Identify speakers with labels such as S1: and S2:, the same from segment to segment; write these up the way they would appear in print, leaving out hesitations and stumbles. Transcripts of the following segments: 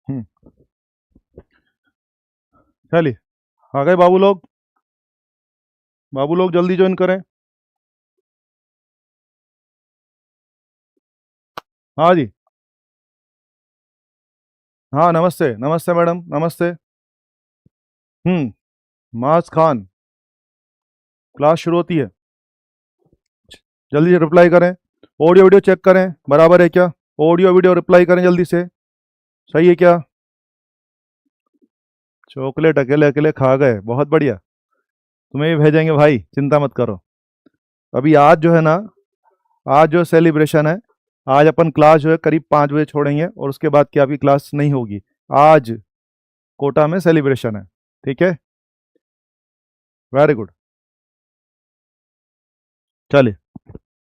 S1: हम्म। चलिए, आ गए बाबू लोग। बाबू लोग जल्दी ज्वाइन करें। हाँ जी। हाँ, नमस्ते नमस्ते मैडम, नमस्ते। माज खान। क्लास शुरू होती है। जल्दी से रिप्लाई करें। ऑडियो वीडियो चेक करें, बराबर है क्या? ऑडियो वीडियो रिप्लाई करें जल्दी से। सही है क्या? चॉकलेट अकेले अकेले खा गए, बहुत बढ़िया। तुम्हें भी भेजेंगे भाई, चिंता मत करो। अभी आज जो है ना, आज जो सेलिब्रेशन है, आज अपन क्लास जो है करीब 5 बजे छोड़ेंगे और उसके बाद की आपकी क्लास नहीं होगी। आज कोटा में सेलिब्रेशन है। ठीक है, वेरी गुड। चलिए,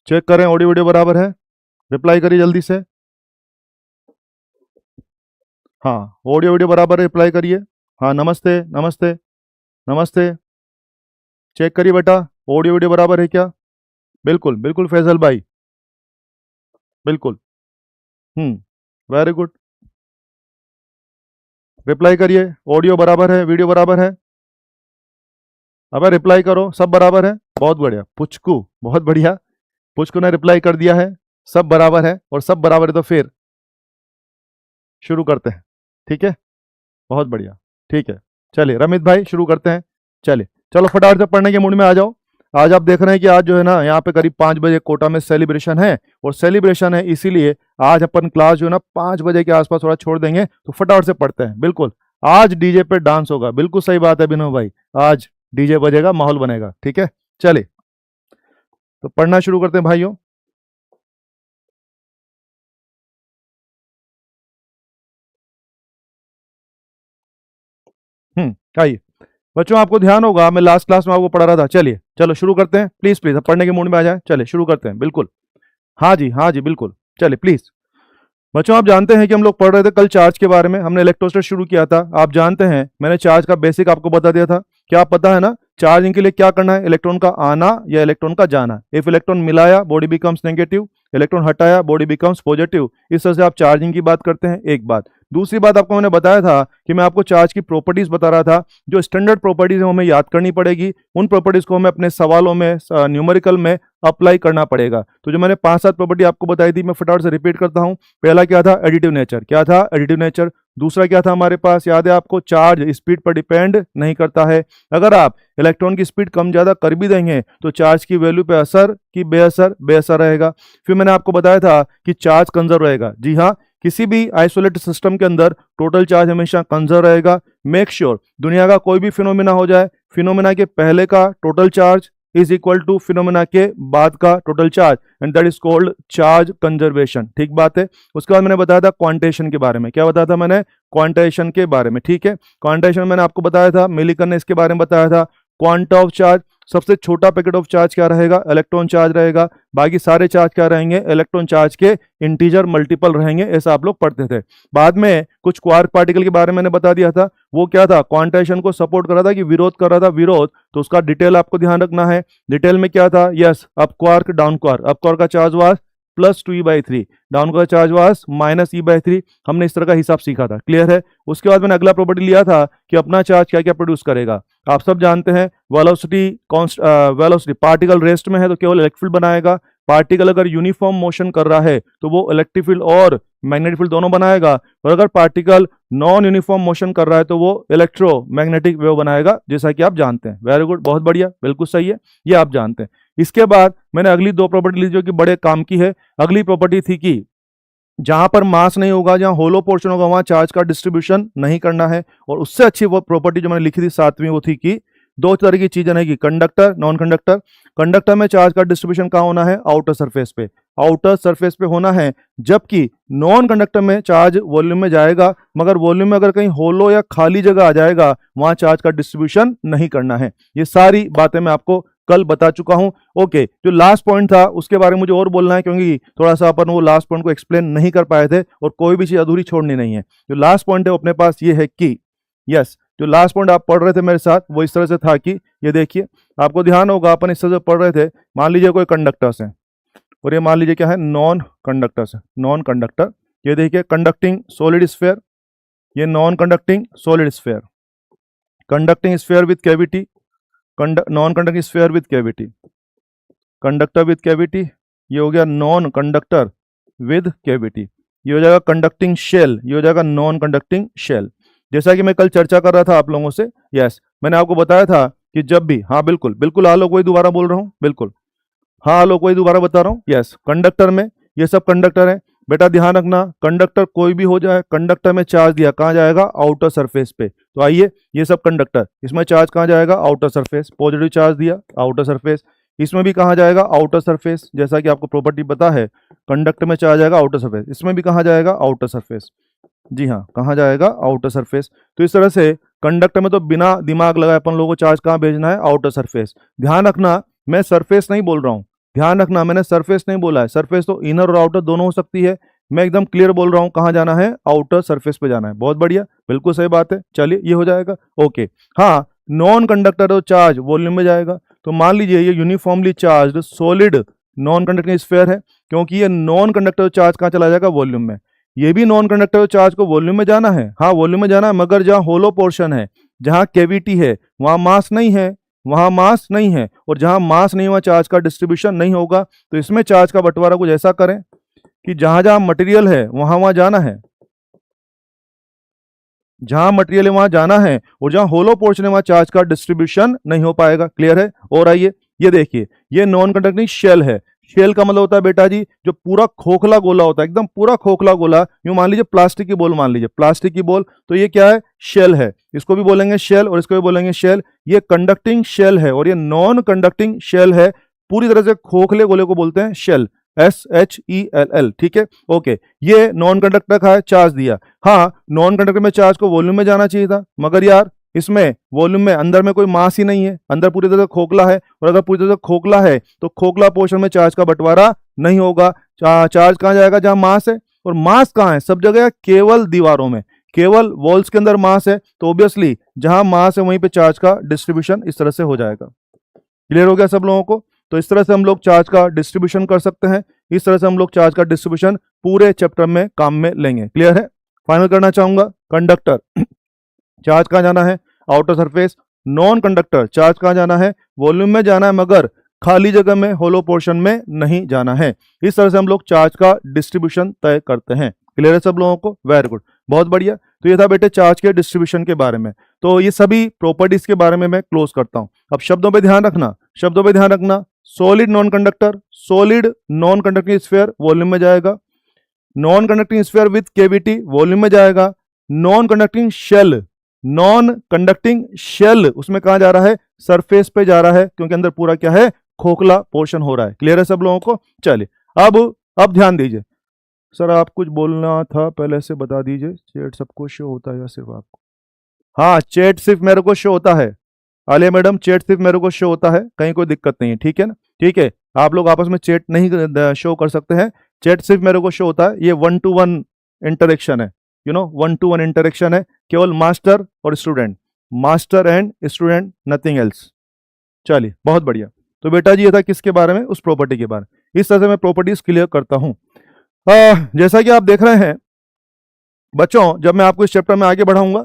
S1: चेक करें ऑडियो वीडियो बराबर है। रिप्लाई करिए जल्दी से। हाँ, ऑडियो वीडियो बराबर है, रिप्लाई करिए। हाँ, नमस्ते नमस्ते नमस्ते। चेक करिए बेटा, ऑडियो वीडियो बराबर है क्या? बिल्कुल बिल्कुल फैजल भाई, बिल्कुल। Very good. रिप्लाई करिए, ऑडियो बराबर है, वीडियो बराबर है। अबे रिप्लाई करो, सब बराबर है। बहुत बढ़िया पुचकू, बहुत बढ़िया। पुचकू ने रिप्लाई कर दिया है। सब बराबर है, और सब बराबर है तो फिर शुरू करते हैं। ठीक है, बहुत बढ़िया। ठीक है, चलिए रमित भाई शुरू करते हैं। चलिए, चलो फटाफट से पढ़ने के मूड में आ जाओ। आज आप देख रहे हैं कि आज जो है ना, यहाँ पे करीब 5 बजे कोटा में सेलिब्रेशन है, और सेलिब्रेशन है इसीलिए आज अपन क्लास जो है ना 5 बजे के आसपास थोड़ा छोड़ देंगे। तो फटाफट से पढ़ते हैं। बिल्कुल, आज डीजे पे डांस होगा, बिल्कुल सही बात है बिनो भाई। आज डीजे बजेगा, माहौल बनेगा। ठीक है, चलिए तो पढ़ना शुरू करते हैं भाइयों। आइए बच्चों, आपको ध्यान होगा मैं लास्ट क्लास में आपको पढ़ा रहा था। चलिए चलो शुरू करते हैं, प्लीज प्लीज, अब पढ़ने के मूड में आ जाए। चलिए शुरू करते हैं, बिल्कुल। हाँ जी, हाँ जी, बिल्कुल। चलिए प्लीज। बच्चों, आप जानते हैं कि हम लोग पढ़ रहे थे कल चार्ज के बारे में, हमने इलेक्ट्रोस्टेट शुरू किया था। आप जानते हैं मैंने चार्ज का बेसिक आपको बता दिया था। क्या आप पता है ना, चार्जिंग के लिए क्या करना है? इलेक्ट्रॉन का आना या इलेक्ट्रॉन का जाना। इफ इलेक्ट्रॉन मिलाया बॉडी बिकम्स नेगेटिव, इलेक्ट्रॉन हटाया बॉडी बिकम्स पॉजिटिव। इस तरह से आप चार्जिंग की बात करते हैं। एक बात। दूसरी बात, आपको मैंने बताया था कि मैं आपको चार्ज की प्रॉपर्टीज बता रहा था। जो स्टैंडर्ड प्रॉपर्टीज है वो हमें याद करनी पड़ेगी। उन प्रॉपर्टीज को हमें अपने सवालों में, न्यूमेरिकल में अप्लाई करना पड़ेगा। तो जो मैंने 5-7 प्रॉपर्टी आपको बताई थी, मैं फटाफट से रिपीट करता हूं। पहला क्या था? Additive nature. क्या था? Additive nature. दूसरा क्या था हमारे पास? याद है आपको? चार्ज स्पीड पर डिपेंड नहीं करता है। अगर आप इलेक्ट्रॉन की स्पीड कम ज्यादा कर भी देंगे तो चार्ज की वैल्यू पे असर की बेअसर बेअसर रहेगा। फिर मैंने आपको बताया था कि चार्ज कंजर्व रहेगा। जी हाँ, किसी भी आइसोलेटेड सिस्टम के अंदर टोटल चार्ज हमेशा कंजर्व रहेगा। मेक श्योर दुनिया का कोई भी फिनोमिना हो जाए, फिनोमिना के पहले का total charge is equal to phenomena के बाद का total charge, and that is called charge conservation. ठीक बात है। उसके बाद मैंने बताया था क्वांटेशन के बारे में। क्या बताया था मैंने? क्वांटेशन के बारे में। ठीक है, क्वांटेशन मैंने आपको बताया था, मिलीकन ने इसके बारे में बताया था। क्वांटा ऑफ चार्ज, सबसे छोटा पैकेट ऑफ चार्ज क्या रहेगा? इलेक्ट्रॉन चार्ज रहेगा। बाकी सारे चार्ज क्या रहेंगे? इलेक्ट्रॉन चार्ज के इंटीजर मल्टीपल रहेंगे। ऐसा आप लोग पढ़ते थे। बाद में कुछ क्वार्क पार्टिकल के बारे में मैंने बता दिया था। वो क्या था? क्वांटाइजेशन को सपोर्ट कर रहा था कि विरोध कर रहा था? विरोध। तो उसका डिटेल आपको ध्यान रखना है। डिटेल में क्या था? Yes, up quark down quark. Up quark का चार्ज वाज +2e/3, डाउन का चार्ज वाज -e/3। हमने इस तरह का हिसाब सीखा था। क्लियर है? उसके बाद मैंने अगला प्रॉपर्टी लिया था कि अपना चार्ज क्या क्या प्रोड्यूस करेगा। आप सब जानते हैं वेलोसिटी वेलोसिटी पार्टिकल रेस्ट में है तो केवल इलेक्ट्रिक फील्ड बनाएगा। पार्टिकल अगर यूनिफॉर्म मोशन कर रहा है तो वो इलेक्ट्रिक फील्ड और मैग्नेटिक फील्ड दोनों बनाएगा। और अगर पार्टिकल नॉन यूनिफॉर्म मोशन कर रहा है तो वो इलेक्ट्रोमैग्नेटिक वेव बनाएगा, जैसा कि आप जानते हैं। वेरी गुड, बहुत बढ़िया, बिल्कुल सही है, ये आप जानते हैं। इसके बाद मैंने अगली 2 प्रॉपर्टी ली जो कि बड़े काम की है। अगली प्रॉपर्टी थी कि जहां पर मास नहीं होगा, जहां होलो पोर्शन होगा, वहां चार्ज का डिस्ट्रीब्यूशन नहीं करना है। और उससे अच्छी वो प्रॉपर्टी जो मैंने लिखी थी 7वीं, वो थी कि 2 तरह की चीजें रहेगी, कंडक्टर, नॉन कंडक्टर। कंडक्टर में चार्ज का डिस्ट्रीब्यूशन कहाँ होना है? आउटर सरफेस पे। आउटर सरफेस पे होना है। जबकि नॉन कंडक्टर में चार्ज वॉल्यूम में जाएगा, मगर वॉल्यूम में अगर कहीं होलो या खाली जगह आ जाएगा, वहां चार्ज का डिस्ट्रीब्यूशन नहीं करना है। ये सारी बातें मैं आपको कल बता चुका हूं। ओके, जो लास्ट पॉइंट था उसके बारे में मुझे और बोलना है, क्योंकि थोड़ा सा अपन वो लास्ट पॉइंट को एक्सप्लेन नहीं कर पाए थे और कोई भी चीज अधूरी छोड़नी नहीं है। जो लास्ट पॉइंट है वो अपने पास ये है कि यस, जो लास्ट पॉइंट आप पढ़ रहे थे मेरे साथ वो इस तरह से था कि ये देखिए, आपको ध्यान होगा अपन इस तरह से पढ़ रहे थे। मान लीजिए कोई कंडक्टर्स है, और ये मान लीजिए क्या है? नॉन कंडक्टर्स है। नॉन कंडक्टर, ये देखिए कंडक्टिंग सॉलिड स्फीयर, ये non conducting solid sphere, conducting sphere with cavity, non conducting sphere with cavity, conductor with cavity, ये हो गया नॉन कंडक्टर विद कैविटी, ये हो जाएगा कंडक्टिंग शेल, ये हो जाएगा नॉन कंडक्टिंग शेल। जैसा कि मैं कल चर्चा कर रहा था आप लोगों से, यस मैंने आपको बताया था कि जब भी, हाँ बिल्कुल बिल्कुल आलोक वही दोबारा बोल रहा हूँ, बिल्कुल हाँ आलोक वही दोबारा बता रहा हूँ, यस कंडक्टर में ये सब कंडक्टर है बेटा, ध्यान रखना कंडक्टर कोई भी हो जाए, कंडक्टर में चार्ज दिया कहाँ जाएगा, आउटर सरफेस पे। तो आइए ये सब कंडक्टर, इसमें चार्ज कहाँ जाएगा, आउटर सरफेस, पॉजिटिव चार्ज दिया आउटर सरफेस, इसमें भी कहाँ जाएगा, आउटर सरफेस, जैसा कि आपको प्रॉपर्टी पता है कंडक्टर में चार्ज जाएगा आउटर सरफेस, इसमें भी कहाँ जाएगा, आउटर सरफेस, जी हाँ कहाँ जाएगा, आउटर सरफेस। तो इस तरह से कंडक्टर में तो बिना दिमाग लगाए अपन लोगों को चार्ज कहाँ भेजना है, आउटर सरफेस। ध्यान रखना मैं सरफेस नहीं बोल रहा हूँ, ध्यान रखना मैंने सरफेस नहीं बोला है, सरफेस तो इनर और आउटर दोनों हो सकती है, मैं एकदम क्लियर बोल रहा हूँ कहाँ जाना है, आउटर सरफेस पे जाना है। बहुत बढ़िया, बिल्कुल सही बात है, चलिए ये हो जाएगा ओके। हाँ नॉन कंडक्टर तो चार्ज वॉल्यूम में जाएगा, तो मान लीजिए ये uniformly charge solid non conducting sphere है, क्योंकि ये नॉन कंडक्टर चार्ज कहाँ चला जाएगा, वॉल्यूम में। ये भी नॉन कंडक्टर चार्ज को वॉल्यूम में जाना है, हाँ वॉल्यूम में जाना है, मगर जहाँ होलो पोर्शन है, जहाँ कैविटी है, वहाँ मास नहीं है, वहां मास नहीं है, और जहां मास नहीं हुआ चार्ज का डिस्ट्रीब्यूशन नहीं होगा। तो इसमें चार्ज का बंटवारा कुछ ऐसा करें कि जहां जहां मटेरियल है वहां वहां जाना है, जहां मटेरियल है वहां जाना है, और जहां होलो पोर्शन है वहां चार्ज का डिस्ट्रीब्यूशन नहीं हो पाएगा। क्लियर है? और आइए ये देखिए, ये नॉन कंडक्टिंग शेल है। शेल का मतलब होता है बेटा जी जो पूरा खोखला गोला होता है, एकदम पूरा खोखला गोला, यूं मान लीजिए प्लास्टिक की बॉल, मान लीजिए प्लास्टिक की बॉल, तो ये क्या है, शेल है। इसको भी बोलेंगे शेल और इसको भी बोलेंगे शेल। ये कंडक्टिंग शेल है और ये नॉन कंडक्टिंग शेल है। पूरी तरह से खोखले गोले को बोलते हैं शेल, SHELL। ठीक है, ओके। ये नॉन कंडक्टर का है, चार्ज दिया। हाँ नॉन कंडक्टर में चार्ज को वॉल्यूम में जाना चाहिए था, मगर यार इसमें वॉल्यूम में अंदर में कोई मास ही नहीं है, अंदर पूरी तरह से खोखला है, और अगर पूरी तरह से खोखला है तो खोखला पोर्शन में चार्ज का बंटवारा नहीं होगा। चार्ज कहाँ जाएगा, जहां मास है। और मास कहाँ है, सब जगह, केवल दीवारों में, केवल वॉल्स के अंदर मास है, तो ऑब्वियसली जहां मास है वहीं पे चार्ज का डिस्ट्रीब्यूशन इस तरह से हो जाएगा। क्लियर हो गया सब लोगों को? तो इस तरह से हम लोग चार्ज का डिस्ट्रीब्यूशन कर सकते हैं, इस तरह से हम लोग चार्ज का डिस्ट्रीब्यूशन पूरे चैप्टर में काम में लेंगे। क्लियर है? फाइनल करना चाहूंगा, कंडक्टर चार्ज कहाँ जाना है, outer surface. Non conductor charge कहाँ जाना है, वॉल्यूम में जाना है, मगर खाली जगह में, होलो पोर्शन में नहीं जाना है। इस तरह से हम लोग चार्ज का डिस्ट्रीब्यूशन तय करते हैं। क्लियर है सब लोगों को? वेरी गुड, बहुत बढ़िया। तो ये था बेटे चार्ज के डिस्ट्रीब्यूशन के बारे में। तो ये सभी प्रॉपर्टीज के बारे में मैं क्लोज करता हूं। अब शब्दों पे ध्यान रखना, शब्दों पे ध्यान रखना। Solid non conductor, solid non conducting sphere volume में जाएगा। Non conducting sphere with cavity volume में जाएगा। Non conducting shell, non conducting shell उसमें कहां जा रहा है, सरफेस पे जा रहा है, क्योंकि अंदर पूरा क्या है, खोखला पोर्शन हो रहा है। क्लियर है सब लोगों को? चलिए अब ध्यान दीजिए। सर आप कुछ बोलना था, पहले से बता दीजिए। चैट सबको शो होता है या सिर्फ आपको? हाँ चैट सिर्फ मेरे को शो होता है, आलिया मैडम चैट सिर्फ मेरे को शो होता है, कहीं कोई दिक्कत नहीं है, ठीक है ना? ठीक है, आप लोग आपस में चैट नहीं शो कर सकते हैं, चैट सिर्फ मेरे को शो होता है। ये 1-to-1 इंटरेक्शन है, 1-to-1 इंटरेक्शन है, केवल मास्टर और student, master and student, nothing else. चलिए बहुत बढ़िया। तो बेटा जी ये था किसके बारे में, उस प्रॉपर्टी के बारे में। इस तरह से मैं प्रॉपर्टीज क्लियर करता हूं। जैसा कि आप देख रहे हैं बच्चों, जब मैं आपको इस चैप्टर में आगे बढ़ाऊंगा,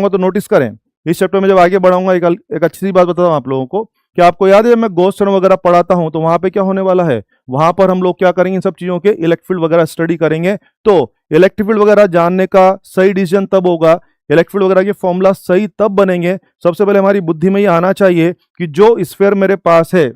S1: तो नोटिस करें, इस चैप्टर में जब आगे बढ़ाऊंगा एक अच्छी सी बात बताता हूं आप लोगों को, कि आपको याद है जब मैं गॉस थ्योरम वगैरह पढ़ाता हूं तो वहां पे क्या होने वाला है, वहां पर हम लोग क्या करेंगे, इन सब चीजों के इलेक्ट्रिक फील्ड वगैरह स्टडी करेंगे। तो इलेक्ट्रिक फील्ड वगैरह जानने का सही डिसीजन तब होगा, इलेक्ट्रिक फील्ड वगैरह के फॉर्मूला सही तब बनेंगे, सबसे पहले हमारी बुद्धि में ये आना चाहिए कि जो स्फीयर मेरे पास है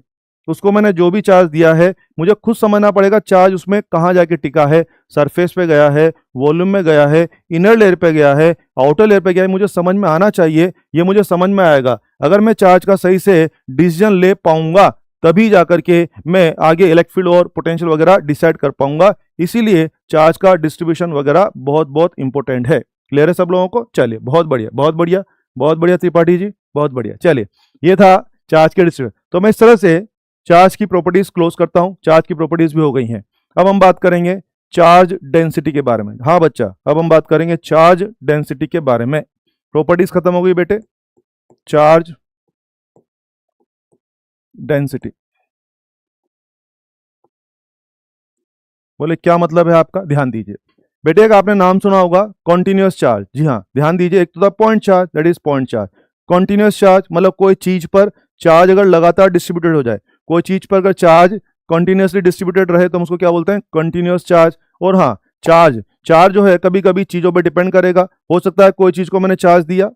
S1: उसको मैंने जो भी चार्ज दिया है, मुझे खुद समझना पड़ेगा चार्ज उसमें कहाँ जाके टिका है, सरफेस पे गया है, वॉल्यूम में गया है, इनर लेयर पे गया है, आउटर लेयर पे गया है, मुझे समझ में आना चाहिए। ये मुझे समझ में आएगा, अगर मैं चार्ज का सही से डिसीजन ले पाऊंगा तभी जाकर के मैं आगे इलेक्ट्रिक फील्ड और पोटेंशियल वगैरह डिसाइड कर पाऊंगा। इसीलिए चार्ज का डिस्ट्रीब्यूशन वगैरह बहुत बहुत इंपॉर्टेंट है। क्लियर है सब लोगों को? चलिए बहुत बढ़िया, बहुत बढ़िया, बहुत बढ़िया त्रिपाठी जी, बहुत बढ़िया। चलिए ये था चार्ज के डिस्ट्रीब्यूशन। तो मैं इस तरह से चार्ज की प्रॉपर्टीज क्लोज करता हूं, चार्ज की प्रॉपर्टीज भी हो गई हैं। अब हम बात करेंगे चार्ज डेंसिटी के बारे में। हाँ बच्चा, अब हम बात करेंगे चार्ज डेंसिटी के बारे में। प्रॉपर्टीज खत्म हो गई बेटे, चार्ज डेंसिटी बोले क्या मतलब है आपका, ध्यान दीजिए। बेटे का आपने नाम सुना होगा कॉन्टिन्यूअस चार्ज। जी हाँ, ध्यान दीजिए, एक तो था point charge, that is point charge. Continuous charge मतलब कोई चीज पर चार्ज अगर लगातार डिस्ट्रीब्यूटेड हो जाए, कोई चीज पर अगर चार्ज कंटिन्यूअसली डिस्ट्रीब्यूटेड रहे तो हम उसको क्या बोलते हैं, कंटिन्यूअस चार्ज। और हाँ, चार्ज चार्ज जो है कभी कभी चीजों पर डिपेंड करेगा। हो सकता है कोई चीज को मैंने चार्ज दिया,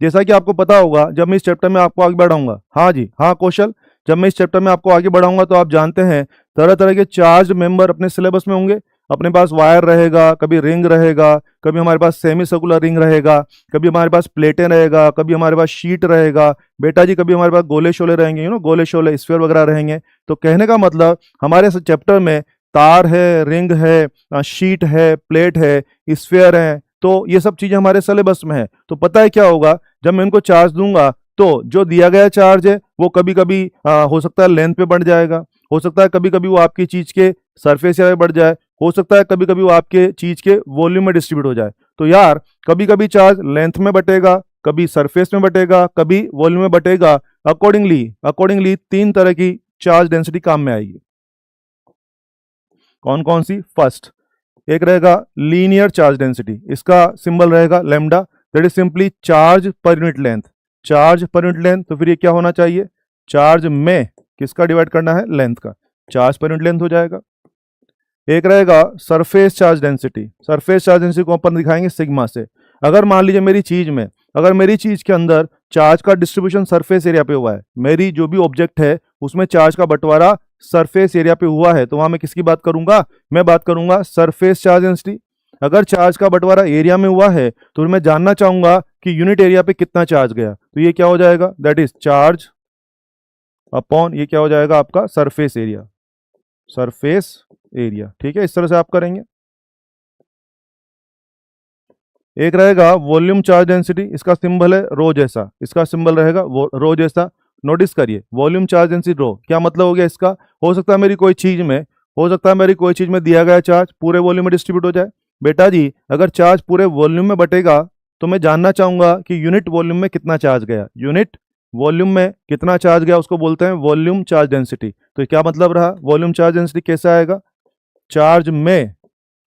S1: जैसा कि आपको पता होगा जब मैं इस चैप्टर में आपको आगे बढ़ाऊंगा, हाँ जी हाँ कौशल, जब मैं इस चैप्टर में आपको आगे बढ़ाऊंगा तो आप जानते हैं तरह तरह के चार्ज मेंबर अपने सिलेबस में होंगे। अपने पास वायर रहेगा, कभी रिंग रहेगा, कभी हमारे पास सेमी सर्कुलर रिंग रहेगा, कभी हमारे पास प्लेटें रहेगा, कभी हमारे पास शीट रहेगा बेटा जी, कभी हमारे पास गोले शोले रहेंगे, गोले शोले स्फीयर वगैरह रहेंगे। तो कहने का मतलब हमारे इस चैप्टर में तार है, रिंग है, शीट है, प्लेट है, स्फीयर है, तो ये सब चीजें हमारे सिलेबस में है। तो पता है क्या होगा, जब मैं इनको चार्ज दूंगा तो जो दिया गया चार्ज है वो कभी कभी हो सकता है लेंथ पे बढ़ जाएगा, हो सकता है कभी कभी वो आपकी चीज के सरफेस एरिया पे बढ़ जाए, हो सकता है कभी कभी वो आपके चीज के वॉल्यूम में डिस्ट्रीब्यूट हो जाए। तो यार कभी कभी चार्ज लेंथ में बटेगा, कभी सरफेस में बटेगा, कभी वॉल्यूम में बटेगा। अकॉर्डिंगली तीन तरह की चार्ज डेंसिटी काम में आएगी। कौन कौन सी? फर्स्ट एक रहेगा लीनियर चार्ज डेंसिटी, इसका सिंबल रहेगा lambda, that is simply charge per unit length. Charge per unit length, तो फिर ये क्या होना चाहिए, चार्ज में किसका डिवाइड करना है, लेंथ का, चार्ज पर यूनिट लेंथ हो जाएगा। एक रहेगा surface charge density, surface charge density को अपन दिखाएंगे सिग्मा से। अगर मान लीजिए मेरी चीज में, अगर मेरी चीज के अंदर चार्ज का डिस्ट्रीब्यूशन सरफेस एरिया पे हुआ है, मेरी जो भी ऑब्जेक्ट है उसमें चार्ज का बंटवारा सरफेस एरिया पे हुआ है, तो वहां मैं किसकी बात करूंगा, मैं बात करूंगा सरफेस चार्ज डेंसिटी। अगर चार्ज का बंटवारा एरिया में हुआ है तो मैं जानना चाहूंगा कि यूनिट एरिया पे कितना चार्ज गया, तो ये क्या हो जाएगा, दैट इज चार्ज अपॉन ये क्या हो जाएगा आपका सरफेस एरिया, सरफेस एरिया। ठीक है, इस तरह से आप करेंगे। एक रहेगा वॉल्यूम चार्ज डेंसिटी, इसका सिंबल है रो जैसा, इसका सिंबल रहेगा रो जैसा। नोटिस करिए वॉल्यूम चार्ज डेंसिटी रो, क्या मतलब हो गया इसका, हो सकता है मेरी कोई चीज में, हो सकता है मेरी कोई चीज में दिया गया चार्ज पूरे वॉल्यूम में डिस्ट्रीब्यूट हो जाए। बेटा जी अगर चार्ज पूरे वॉल्यूम में बटेगा तो मैं जानना चाहूंगा कि यूनिट वॉल्यूम में कितना चार्ज गया, यूनिट वॉल्यूम में कितना चार्ज गया उसको बोलते हैं वॉल्यूम चार्ज डेंसिटी। तो क्या मतलब रहा, वॉल्यूम चार्ज डेंसिटी कैसे आएगा, चार्ज में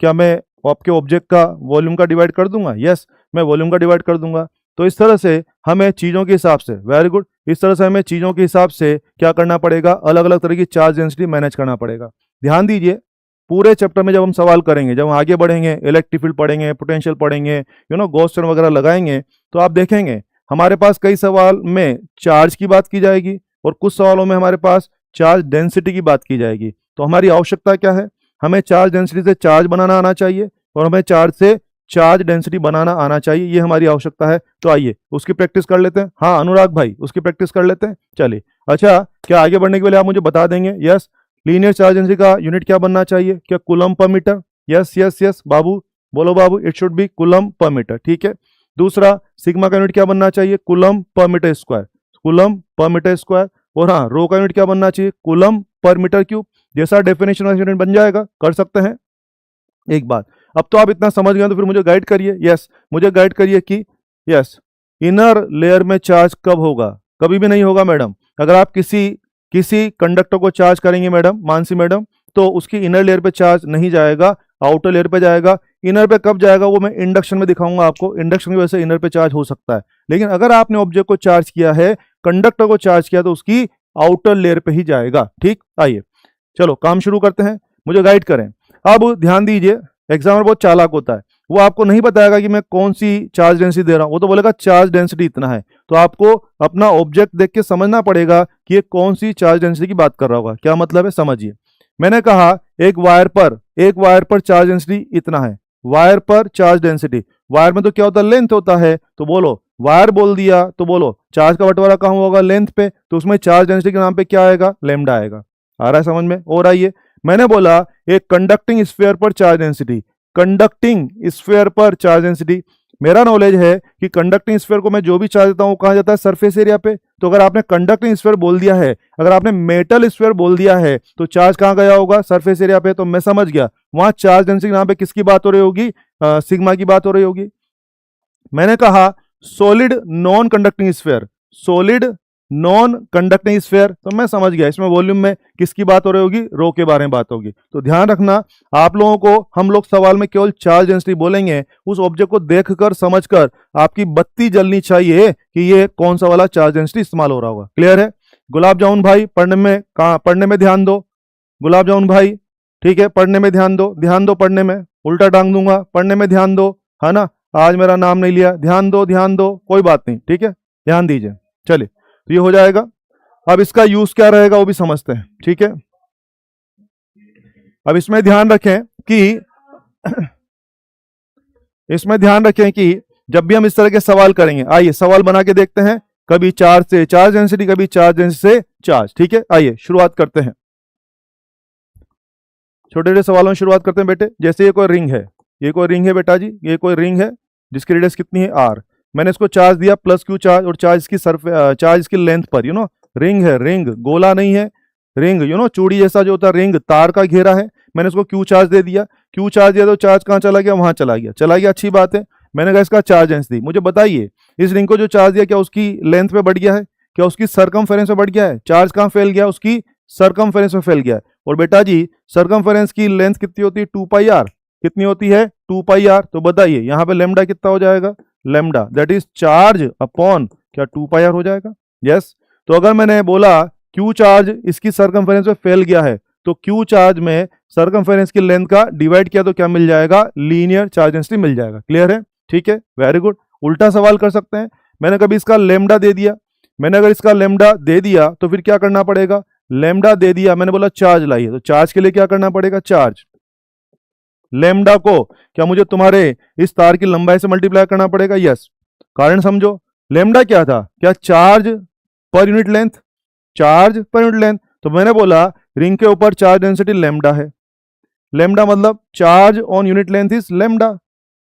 S1: क्या मैं आपके ऑब्जेक्ट का वॉल्यूम का डिवाइड कर दूंगा, यस मैं वॉल्यूम का डिवाइड कर दूंगा। तो इस तरह से हमें चीज़ों के हिसाब से, वेरी गुड, इस तरह से हमें चीज़ों के हिसाब से क्या करना पड़ेगा, अलग अलग तरह की चार्ज डेंसिटी मैनेज करना पड़ेगा। ध्यान दीजिए पूरे चैप्टर में जब हम सवाल करेंगे, जब हम आगे बढ़ेंगे, इलेक्ट्रिक फील्ड पढ़ेंगे, पोटेंशियल पढ़ेंगे, गॉस थ्योरम वगैरह लगाएंगे, तो आप देखेंगे हमारे पास कई सवाल में चार्ज की बात की जाएगी और कुछ सवालों में हमारे पास चार्ज डेंसिटी की बात की जाएगी। तो हमारी आवश्यकता क्या है, हमें चार्ज डेंसिटी से चार्ज बनाना आना चाहिए और हमें चार्ज से चार्ज डेंसिटी बनाना आना चाहिए, ये हमारी आवश्यकता है। तो आइए उसकी प्रैक्टिस कर लेते हैं। हाँ अनुराग भाई उसकी प्रैक्टिस कर लेते हैं, चलिए। अच्छा क्या आगे बढ़ने के पहले आप मुझे बता देंगे, यस लीनियर चार्ज डेंसिटी का यूनिट क्या बनना चाहिए, क्या coulomb per metre, yes yes yes बाबू, बोलो बाबू, it should be coulomb per metre. ठीक है, दूसरा सिग्मा का यूनिट क्या बनना चाहिए, coulomb per metre square, coulomb per metre square. और हाँ रो का यूनिट क्या बनना चाहिए, कूलम पर मीटर क्यूब। जैसा डेफिनेशन यूनिट बन जाएगा, कर सकते हैं। एक बात, अब तो आप इतना समझ गए तो फिर मुझे गाइड करिए, यस मुझे गाइड करिए कि यस इनर लेयर में चार्ज कब होगा, कभी भी नहीं होगा मैडम। अगर आप किसी कंडक्टर को चार्ज करेंगे मैडम, मानसी मैडम, तो उसकी इनर लेयर पे चार्ज नहीं जाएगा, आउटर लेयर पे जाएगा। इनर पे कब जाएगा वो मैं इंडक्शन में दिखाऊंगा आपको, इंडक्शन की वजह से इनर पे चार्ज हो सकता है। लेकिन अगर आपने ऑब्जेक्ट को चार्ज किया है, कंडक्टर को चार्ज किया, तो उसकी आउटर लेयर पे ही जाएगा। ठीक, आइए चलो काम शुरू करते हैं, मुझे गाइड करें। अब ध्यान दीजिए एग्जामिनर बहुत चालाक होता है, वो आपको नहीं बताएगा कि मैं कौन सी चार्ज डेंसिटी दे रहा हूं, वो तो बोलेगा चार्ज डेंसिटी इतना है। तो आपको अपना ऑब्जेक्ट देख के समझना पड़ेगा कि ये कौन सी चार्ज डेंसिटी की बात कर रहा होगा। क्या मतलब है समझिए, मैंने कहा एक वायर पर चार्ज डेंसिटी इतना है, वायर पर चार्ज डेंसिटी, वायर में तो क्या होता है, लेंथ होता है, तो बोलो वायर बोल दिया तो बोलो चार्ज का बंटवारा कहाँ होगा, लेंथ पे, तो उसमें चार्ज डेंसिटी के नाम पे क्या आएगा, लैम्डा आएगा। आ रहा है समझ में? और आइए मैंने बोला एक कंडक्टिंग स्फीयर पर चार्ज डेंसिटी, कंडक्टिंग स्फीयर पर चार्ज डेंसिटी, मेरा नॉलेज है कि कंडक्टिंग स्फीयर को मैं जो भी चार्ज देता हूं वो कहां जाता है, सरफेस एरिया पे। तो अगर आपने कंडक्टिंग स्फीयर बोल दिया है, अगर आपने मेटल स्फीयर बोल दिया है, तो चार्ज कहां गया होगा, सरफेस एरिया पे। तो मैं समझ गया वहां चार्ज डेंसिटी नाम पे किसकी बात हो रही होगी, सिग्मा की बात हो रही होगी। मैंने कहा solid non conducting sphere, solid non conducting sphere, तो मैं समझ गया इसमें वॉल्यूम में किसकी बात हो रही होगी, रो के बारे में बात होगी। तो ध्यान रखना, आप लोगों को हम लोग सवाल में केवल चार्ज डेंसिटी बोलेंगे, उस ऑब्जेक्ट को देखकर समझकर आपकी बत्ती जलनी चाहिए कि ये कौन सा वाला चार्ज डेंसिटी इस्तेमाल हो रहा होगा। क्लियर है? गुलाब जामुन भाई पढ़ने में ध्यान दो। गुलाब जामुन भाई ठीक है, पढ़ने में ध्यान दो पढ़ने में, उल्टा टांग दूंगा, पढ़ने में ध्यान दो, है ना। आज मेरा नाम नहीं लिया, ध्यान दो, कोई बात नहीं, ठीक है, ध्यान दीजिए। चलिए, तो ये हो जाएगा। अब इसका यूज क्या रहेगा वो भी समझते हैं, ठीक है। अब इसमें ध्यान रखें कि जब भी हम इस तरह के सवाल करेंगे, आइए सवाल बना के देखते हैं, कभी चार्ज से चार्ज डेंसिटी, कभी चार्ज डेंसिटी से चार्ज, ठीक है। आइए शुरुआत करते हैं, छोटे छोटे सवालों में शुरुआत करते हैं बेटे। जैसे ये कोई रिंग है बेटा जी, ये कोई रिंग है जिसकी रेडियस कितनी है r, मैंने इसको चार्ज दिया प्लस q चार्ज, और चार्ज इसकी लेंथ पर, रिंग है, रिंग गोला नहीं है, रिंग चूड़ी जैसा जो होता है, रिंग तार का घेरा है, मैंने इसको q चार्ज दे दिया, तो चार्ज कहाँ चला गया, वहां चला गया, अच्छी बात है। मैंने कहा इसका चार्ज डेंसिटी, मुझे बताइए इस रिंग को जो चार्ज दिया क्या उसकी लेंथ पे बढ़ गया है, क्या उसकी सरकमफेरेंस में बढ़ गया है, चार्ज कहाँ फैल गया, उसकी सरकमफेरेंस में फैल गया है। और बेटा जी सरकमफेरेंस की लेंथ कितनी होती है, 2πr, कितनी होती है 2πr, तो बताइए यहाँ पे लेमडा कितना हो जाएगा, lambda that is charge upon क्या 2πr हो जाएगा। यस, तो अगर मैंने बोला q चार्ज इसकी सरकमफेरेंस में फैल गया है, तो q चार्ज में सरकमफेरेंस की लेंथ का डिवाइड किया तो क्या मिल जाएगा, लीनियर चार्ज डेंसिटी मिल जाएगा। क्लियर है? ठीक है, वेरी गुड। उल्टा सवाल कर सकते हैं, मैंने कभी इसका लेमडा दे दिया, अगर इसका लेमडा दे दिया तो फिर क्या करना पड़ेगा, लेमडा दे दिया, मैंने बोला चार्ज लाइए, तो चार्ज के लिए क्या करना पड़ेगा, चार्ज लेमडा को क्या मुझे तुम्हारे इस तार की लंबाई से मल्टीप्लाई करना पड़ेगा। यस, कारण समझो, लेमडा क्या था, क्या चार्ज पर यूनिट लेंथ, तो मैंने बोला रिंग के ऊपर चार्ज डेंसिटी लेमडा है, लेमडा मतलब charge on unit length is lambda,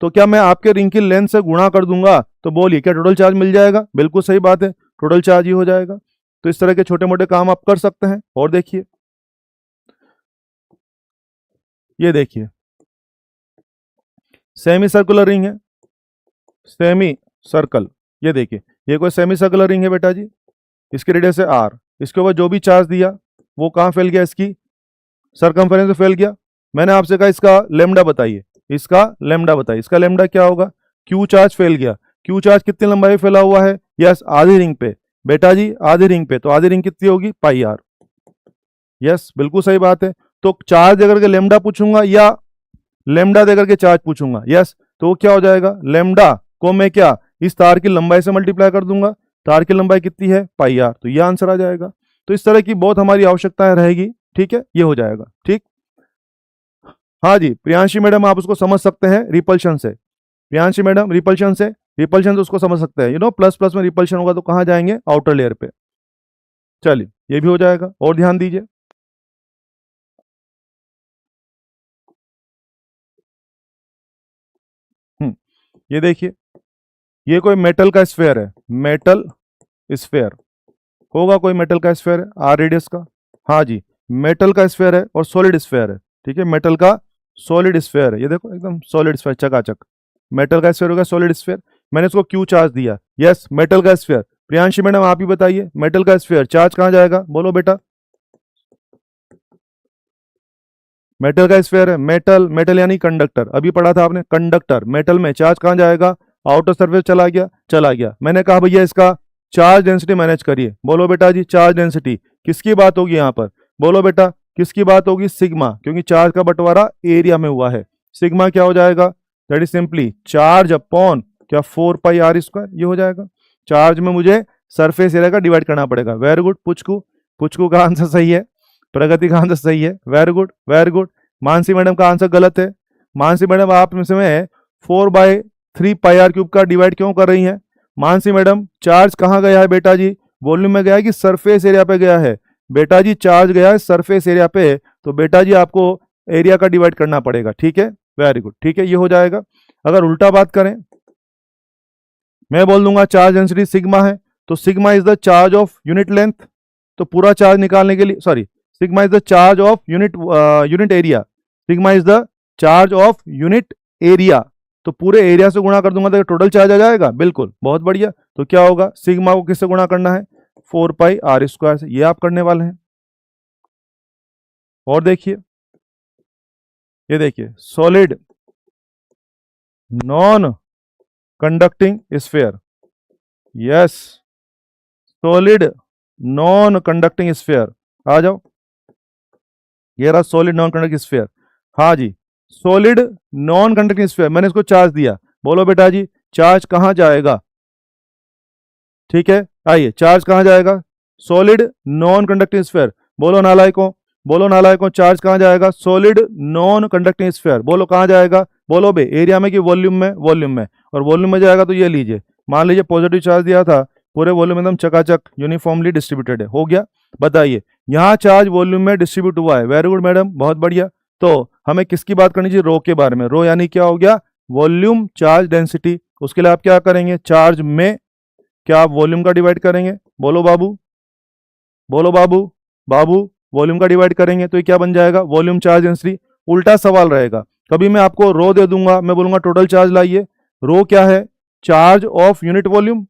S1: तो क्या मैं आपके रिंग की लेंथ से गुणा कर दूंगा तो बोलिए क्या टोटल चार्ज मिल जाएगा। बिल्कुल सही बात है, टोटल चार्ज ही हो जाएगा। तो इस तरह के छोटे मोटे काम आप कर सकते हैं। और देखिए, ये देखिए सेमी सर्कुलर रिंग है, सेमी सर्कल, ये देखिए ये कोई सेमी सर्कुलर रिंग है बेटा जी, इसकी रेडियस है r, इसके ऊपर जो भी चार्ज दिया वो कहाँ फैल गया, इसकी सरकमफेरेंस में फैल गया। मैंने आपसे कहा इसका लेमडा बताइए, इसका लेमडा क्या होगा, q चार्ज फैल गया, q चार्ज कितनी लंबाई में फैला हुआ है, यस आधी रिंग पे बेटा जी, आधी रिंग पे, तो आधी रिंग कितनी होगी, πr। यस बिल्कुल सही बात है। तो चार्ज देकर के लेमडा पूछूंगा या लेमडा देकर के चार्ज पूछूंगा, यस, तो क्या हो जाएगा, लेमडा को मैं क्या इस तार की लंबाई से मल्टीप्लाई कर दूंगा, तार की लंबाई कितनी है, πr, तो ये आंसर आ जाएगा। तो इस तरह की बहुत हमारी आवश्यकताएं रहेगी, ठीक है, ये हो जाएगा। ठीक, हाँ जी प्रियांशी मैडम आप उसको समझ सकते हैं रिपल्शन से, प्रियांशी मैडम रिपल्शन से उसको समझ सकते हैं, प्लस प्लस में रिपल्शन होगा तो कहाँ जाएंगे, आउटर लेयर पे। चलिए ये भी हो जाएगा। और ध्यान दीजिए, ये देखिए ये कोई मेटल का स्फेयर है, मेटल स्फेयर होगा, कोई मेटल का स्फेयर है आर रेडियस का, हाँ जी मेटल का स्फेयर है और सॉलिड स्फेयर है, ठीक है, मेटल का सॉलिड स्फेयर है, ये देखो एकदम सॉलिड स्फेयर चकाचक, मेटल का स्फेयर होगा सॉलिड स्फेयर, मैंने इसको क्यू चार्ज दिया, यस मेटल का स्फेयर। प्रियांशी मैडम आप ही बताइए मेटल का स्फेयर चार्ज कहाँ जाएगा, बोलो बेटा, मेटल का स्फेयर है, मेटल यानी कंडक्टर, अभी पढ़ा था आपने कंडक्टर, मेटल में चार्ज कहाँ जाएगा, आउटर सरफेस चला गया। मैंने कहा भैया इसका चार्ज डेंसिटी मैनेज करिए, बोलो बेटा जी चार्ज डेंसिटी किसकी बात होगी यहाँ पर, बोलो बेटा किसकी बात होगी, सिग्मा, क्योंकि चार्ज का बंटवारा एरिया में हुआ है, सिग्मा क्या हो जाएगा, that is simply charge upon क्या 4πr², ये हो जाएगा। चार्ज में मुझे सरफेस एरिया का डिवाइड करना पड़ेगा। वेरी गुड, पुचकू का आंसर सही है, प्रगति का आंसर सही है, वेरी गुड। मानसी मैडम का आंसर गलत है। मानसी मैडम आप में से 4/3πr³ का डिवाइड क्यों कर रही हैं, मानसी मैडम चार्ज कहाँ गया है बेटा जी, वॉल्यूम में गया है कि सरफेस एरिया पे गया है, बेटा जी चार्ज गया है सरफेस एरिया पे, तो बेटा जी आपको एरिया का डिवाइड करना पड़ेगा, ठीक है, वेरी गुड, ठीक है, ये हो जाएगा। अगर उल्टा बात करें, मैं बोल दूंगा चार्ज डेंसिटी सिग्मा है, तो sigma is the charge of unit length, तो पूरा चार्ज निकालने के लिए, sorry, sigma is the charge of unit area, sigma is the charge of unit area, तो पूरे एरिया से गुणा कर दूंगा तो टोटल चार्ज आ जाएगा, बिल्कुल, बहुत बढ़िया। तो क्या होगा, सिग्मा को किससे गुणा करना है, 4 पाई आर स्क्वायर से, ये आप करने वाले हैं। और देखिए, ये देखिए, solid non conducting sphere, yes, solid non conducting sphere, आ जाओ, ये रहा सॉलिड नॉन कंडक्टिंग स्फीयर। हाँ जी, सॉलिड नॉन कंडक्टिंग स्फीयर, मैंने इसको चार्ज दिया, बोलो बेटा जी चार्ज कहां जाएगा? ठीक है, आइए, चार्ज कहां जाएगा? सॉलिड नॉन कंडक्टिंग स्फीयर, बोलो नालायकों, बोलो नालायकों, चार्ज कहां जाएगा? सॉलिड नॉन कंडक्टिंग स्फीयर, बोलो कहां जाएगा? बोलो बे, एरिया में कि वॉल्यूम में? वॉल्यूम में। और वॉल्यूम में जाएगा तो ये लीजिए, मान लीजिए पॉजिटिव चार्ज दिया था, पूरे वॉल्यूम एकदम चकाचक यूनिफॉर्मली डिस्ट्रीब्यूटेड है, हो गया। बताइए, यहाँ चार्ज वॉल्यूम में डिस्ट्रीब्यूट हुआ है, वेरी गुड मैडम, बहुत बढ़िया। तो हमें किसकी बात करनी चाहिए? रो के बारे में। रो यानी क्या हो गया? Volume charge density. उसके लिए आप क्या करेंगे? चार्ज में क्या आप वॉल्यूम का डिवाइड करेंगे? बोलो बाबू, बोलो बाबू, बाबू, वॉल्यूम का डिवाइड करेंगे तो ये क्या बन जाएगा? Volume charge density. उल्टा सवाल रहेगा, कभी मैं आपको रो दे दूंगा, मैं बोलूंगा टोटल चार्ज लाइए, रो क्या है? Charge of unit volume,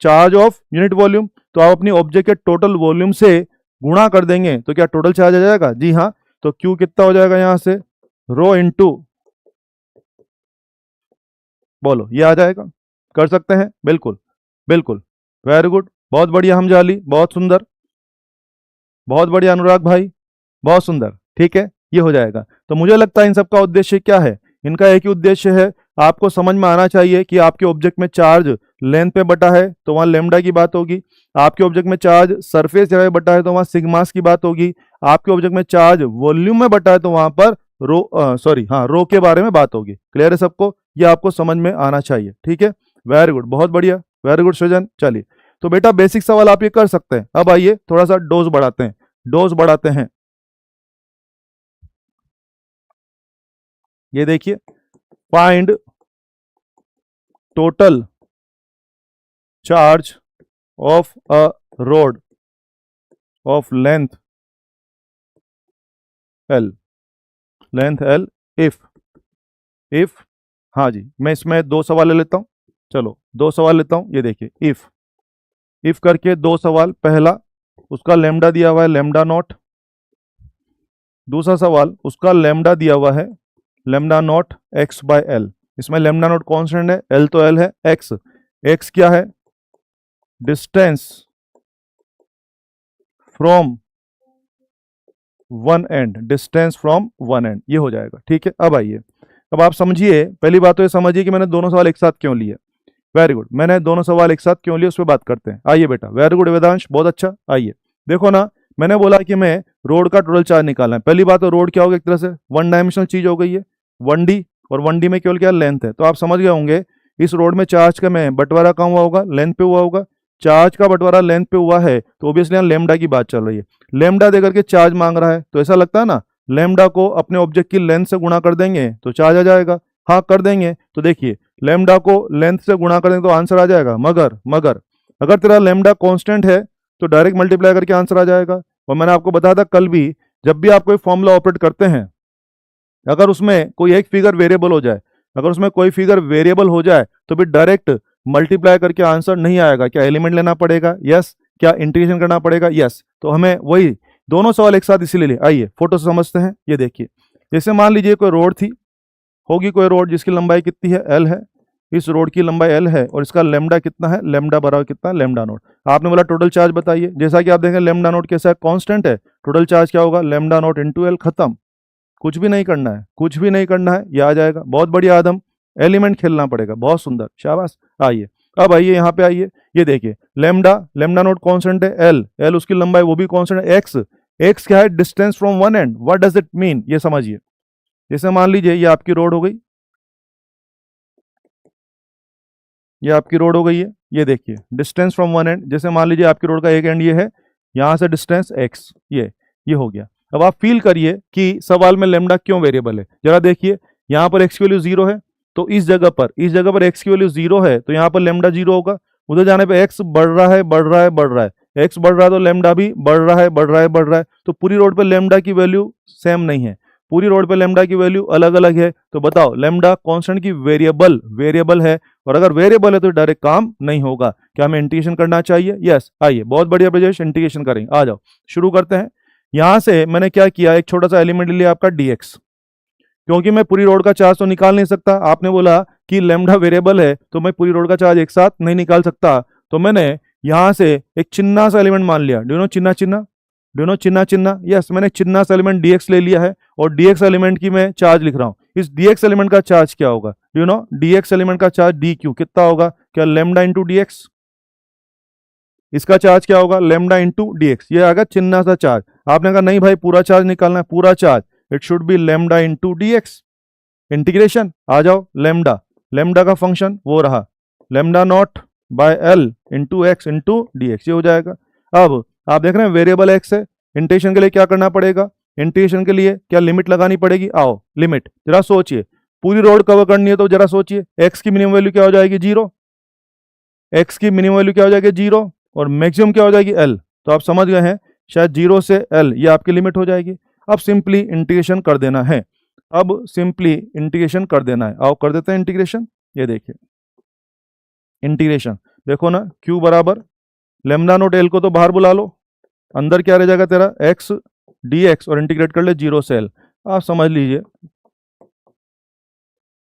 S1: charge of unit volume. तो आप अपनी ऑब्जेक्ट के टोटल वॉल्यूम से गुणा कर देंगे तो क्या टोटल चार्ज आ जाएगा? जी हाँ। तो क्यू कितना हो जाएगा यहां से? रो इंटू, बोलो ये आ जाएगा, कर सकते हैं? बिल्कुल बिल्कुल, वेरी गुड, बहुत बढ़िया हमजाली, बहुत सुंदर, बहुत बढ़िया अनुराग भाई, बहुत सुंदर, ठीक है, ये हो जाएगा। तो मुझे लगता है इन सब का उद्देश्य क्या है? इनका एक ही उद्देश्य है, आपको समझ में आना चाहिए कि आपके ऑब्जेक्ट में चार्ज लेंथ पे बटा है तो वहां लेमडा की बात होगी, आपके ऑब्जेक्ट में चार्ज सरफेस एरिया बटा है तो वहां सिग्मास की बात होगी, आपके ऑब्जेक्ट में चार्ज वॉल्यूम में बटा है तो वहां पर रो सॉरी हाँ रो के बारे में बात होगी। क्लियर है सबको? ये आपको समझ में आना चाहिए, ठीक है, वेरी गुड, बहुत बढ़िया, वेरी गुड सृजन। चलिए, तो बेटा बेसिक सवाल आप ये कर सकते हैं। अब आइए थोड़ा सा डोज बढ़ाते हैं, डोज बढ़ाते हैं। ये देखिए, find total charge of a road of length L, length L, if हाँ जी, मैं इसमें दो सवाल ले लेता हूं, चलो दो सवाल लेता हूं। ये देखिए, इफ करके दो सवाल, पहला उसका लेमडा दिया हुआ है लेमडा नॉट, दूसरा सवाल उसका लेमडा दिया हुआ है lambda naught x by L. इसमें लेमडा नॉट कांस्टेंट है, एल तो एल है, एक्स क्या है? Distance from one and, distance from one and, ये हो जाएगा, ठीक है। अब आइए, अब आप समझिए, पहली बात तो ये समझिए कि मैंने दोनों सवाल एक साथ क्यों लिए। वेरी गुड, मैंने दोनों सवाल एक साथ क्यों लिए उस पर बात करते हैं। आइए बेटा, वेरी गुड वेदांश, बहुत अच्छा। आइए देखो ना, मैंने बोला कि मैं रोड का टोटल चार्ज निकालना है। पहली बात तो रोड क्या होगा? एक तरह से वन डायमेंशनल चीज हो गई है, 1D, और 1D में केवल क्या लेंथ है। तो आप समझ गए होंगे इस रोड में चार्ज का में बंटवारा कहाँ हुआ होगा? लेंथ पे हुआ होगा। चार्ज का बंटवारा लेंथ पे हुआ है तो ऑब्वियसली यहाँ लेमडा की बात चल रही है। लेमडा देकर के चार्ज मांग रहा है तो ऐसा लगता है ना, लेमडा को अपने ऑब्जेक्ट की लेंथ से गुणा कर देंगे तो चार्ज आ जाएगा। हाँ कर देंगे, तो देखिए लेमडा को लेंथ से गुणा कर देंगे तो आंसर आ जाएगा। मगर अगर तेरा लेमडा कांस्टेंट है तो डायरेक्ट मल्टीप्लाई करके आंसर आ जाएगा। और मैंने आपको बताया था कल भी, जब भी आप कोई फॉर्मूला ऑपरेट करते हैं, अगर उसमें कोई एक फिगर वेरिएबल हो जाए, अगर उसमें कोई फिगर वेरिएबल हो जाए तो फिर डायरेक्ट मल्टीप्लाई करके आंसर नहीं आएगा। क्या एलिमेंट लेना पड़ेगा? यस। क्या इंटीग्रेशन करना पड़ेगा? यस। तो हमें वही दोनों सवाल एक साथ इसीलिए लिए। आइए फोटो से समझते हैं। ये देखिए, जैसे मान लीजिए कोई रोड थी, होगी कोई रोड जिसकी लंबाई कितनी है? एल है। इस रोड की लंबाई एल है और इसका लेमडा कितना है? लेमडा बराबर कितना? Lambda note. आपने बोला टोटल चार्ज बताइए, जैसा कि आप देखें लेमडा नोट कैसा है? कांस्टेंट है। टोटल चार्ज क्या होगा? लेमडा नोट इंटू एल, खत्म। कुछ भी नहीं करना है, कुछ भी नहीं करना है, ये आ जाएगा। बहुत बढ़िया आदम, एलिमेंट खेलना पड़ेगा, बहुत सुंदर, शाबाश। आइए, अब आइए यहाँ पे आइए, ये देखिए लेमडा नोट कांस्टेंट है, एल उसकी लंबाई वो भी कांस्टेंट है, एक्स क्या है? Distance from one and. What does it mean? ये समझिए। जैसे मान लीजिए ये आपकी रोड हो गई, ये आपकी रोड हो गई है, ये देखिए डिस्टेंस फ्रॉम वन एंड। जैसे मान लीजिए आपकी रोड का एक एंड ये है, यहां से डिस्टेंस एक्स, ये हो गया। अब आप फील करिए कि सवाल में लेमडा क्यों वेरिएबल है। जरा देखिए, यहाँ पर एक्स की वैल्यू 0 है तो इस जगह पर एक्स की वैल्यू 0 है तो यहाँ पर लेमडा 0 होगा। उधर जाने पे एक्स बढ़ रहा है, एक्स बढ़ रहा है तो लेमडा भी बढ़ रहा है। तो पूरी रोड पे लेमडा की वैल्यू सेम नहीं है। पूरी रोड पे लेमडा की वैल्यू अलग अलग है, तो बताओ लेमडा कांस्टेंट की वेरिएबल है, और अगर वेरिएबल है तो डायरेक्ट काम नहीं होगा। क्या हमें इंटीग्रेशन करना चाहिए? यस। आइए, बहुत बढ़िया ब्रजेश, इंटीग्रेशन करेंगे। आ जाओ, शुरू करते हैं। यहां से मैंने क्या किया, एक छोटा सा एलिमेंट लिया आपका dx, क्योंकि मैं पूरी रोड का चार्ज तो निकाल नहीं सकता। आपने बोला कि लेमडा वेरिएबल है, तो मैं पूरी रोड का चार्ज एक साथ नहीं निकाल सकता, तो मैंने यहां से एक चिन्ना सा एलिमेंट मान लिया। Do you know Chinna Chinna? Do you know Chinna Chinna? Yes, मैंने चिन्ना सा एलिमेंट dx ले लिया है, और dx एलिमेंट की मैं चार्ज लिख रहा हूं। इस dx एलिमेंट का चार्ज क्या होगा? Do you know dx element का चार्ज dq कितना होगा? क्या लेमडा इंटू dx? इसका चार्ज क्या होगा? Lambda into dx। ये आएगा चिन्ना सा चार्ज। आपने कहा नहीं भाई, पूरा चार्ज निकालना है, पूरा charge, it should be lambda into dx। Integration, आ जाओ, लेमडा का फंक्शन वो रहा lambda naught by L into x into d x, ये हो जाएगा। अब आप देख रहे हैं वेरिएबल एक्स है, इंटीग्रेशन के लिए क्या करना पड़ेगा? इंटीग्रेशन के लिए क्या लिमिट लगानी पड़ेगी? आओ लिमिट, जरा सोचिए, पूरी रोड कवर करनी है तो जरा सोचिए, एक्स की मिनिमम वैल्यू क्या हो जाएगी? 0। एक्स की मिनिमम वैल्यू क्या हो जाएगी? 0, और मैक्सिमम क्या हो जाएगी? एल। तो आप समझ गए हैं, शायद 0 से एल ये आपकी लिमिट हो जाएगी। अब सिंपली इंटीग्रेशन कर देना है, अब सिंपली इंटीग्रेशन कर देना है। आओ कर देते हैं इंटीग्रेशन। ये देखिए इंटीग्रेशन, देखो ना, q बराबर लेमडा नोट एल को तो बाहर बुला लो, अंदर क्या रह जाएगा तेरा? x dx, और इंटीग्रेट कर ले 0 से l। आप समझ लीजिए,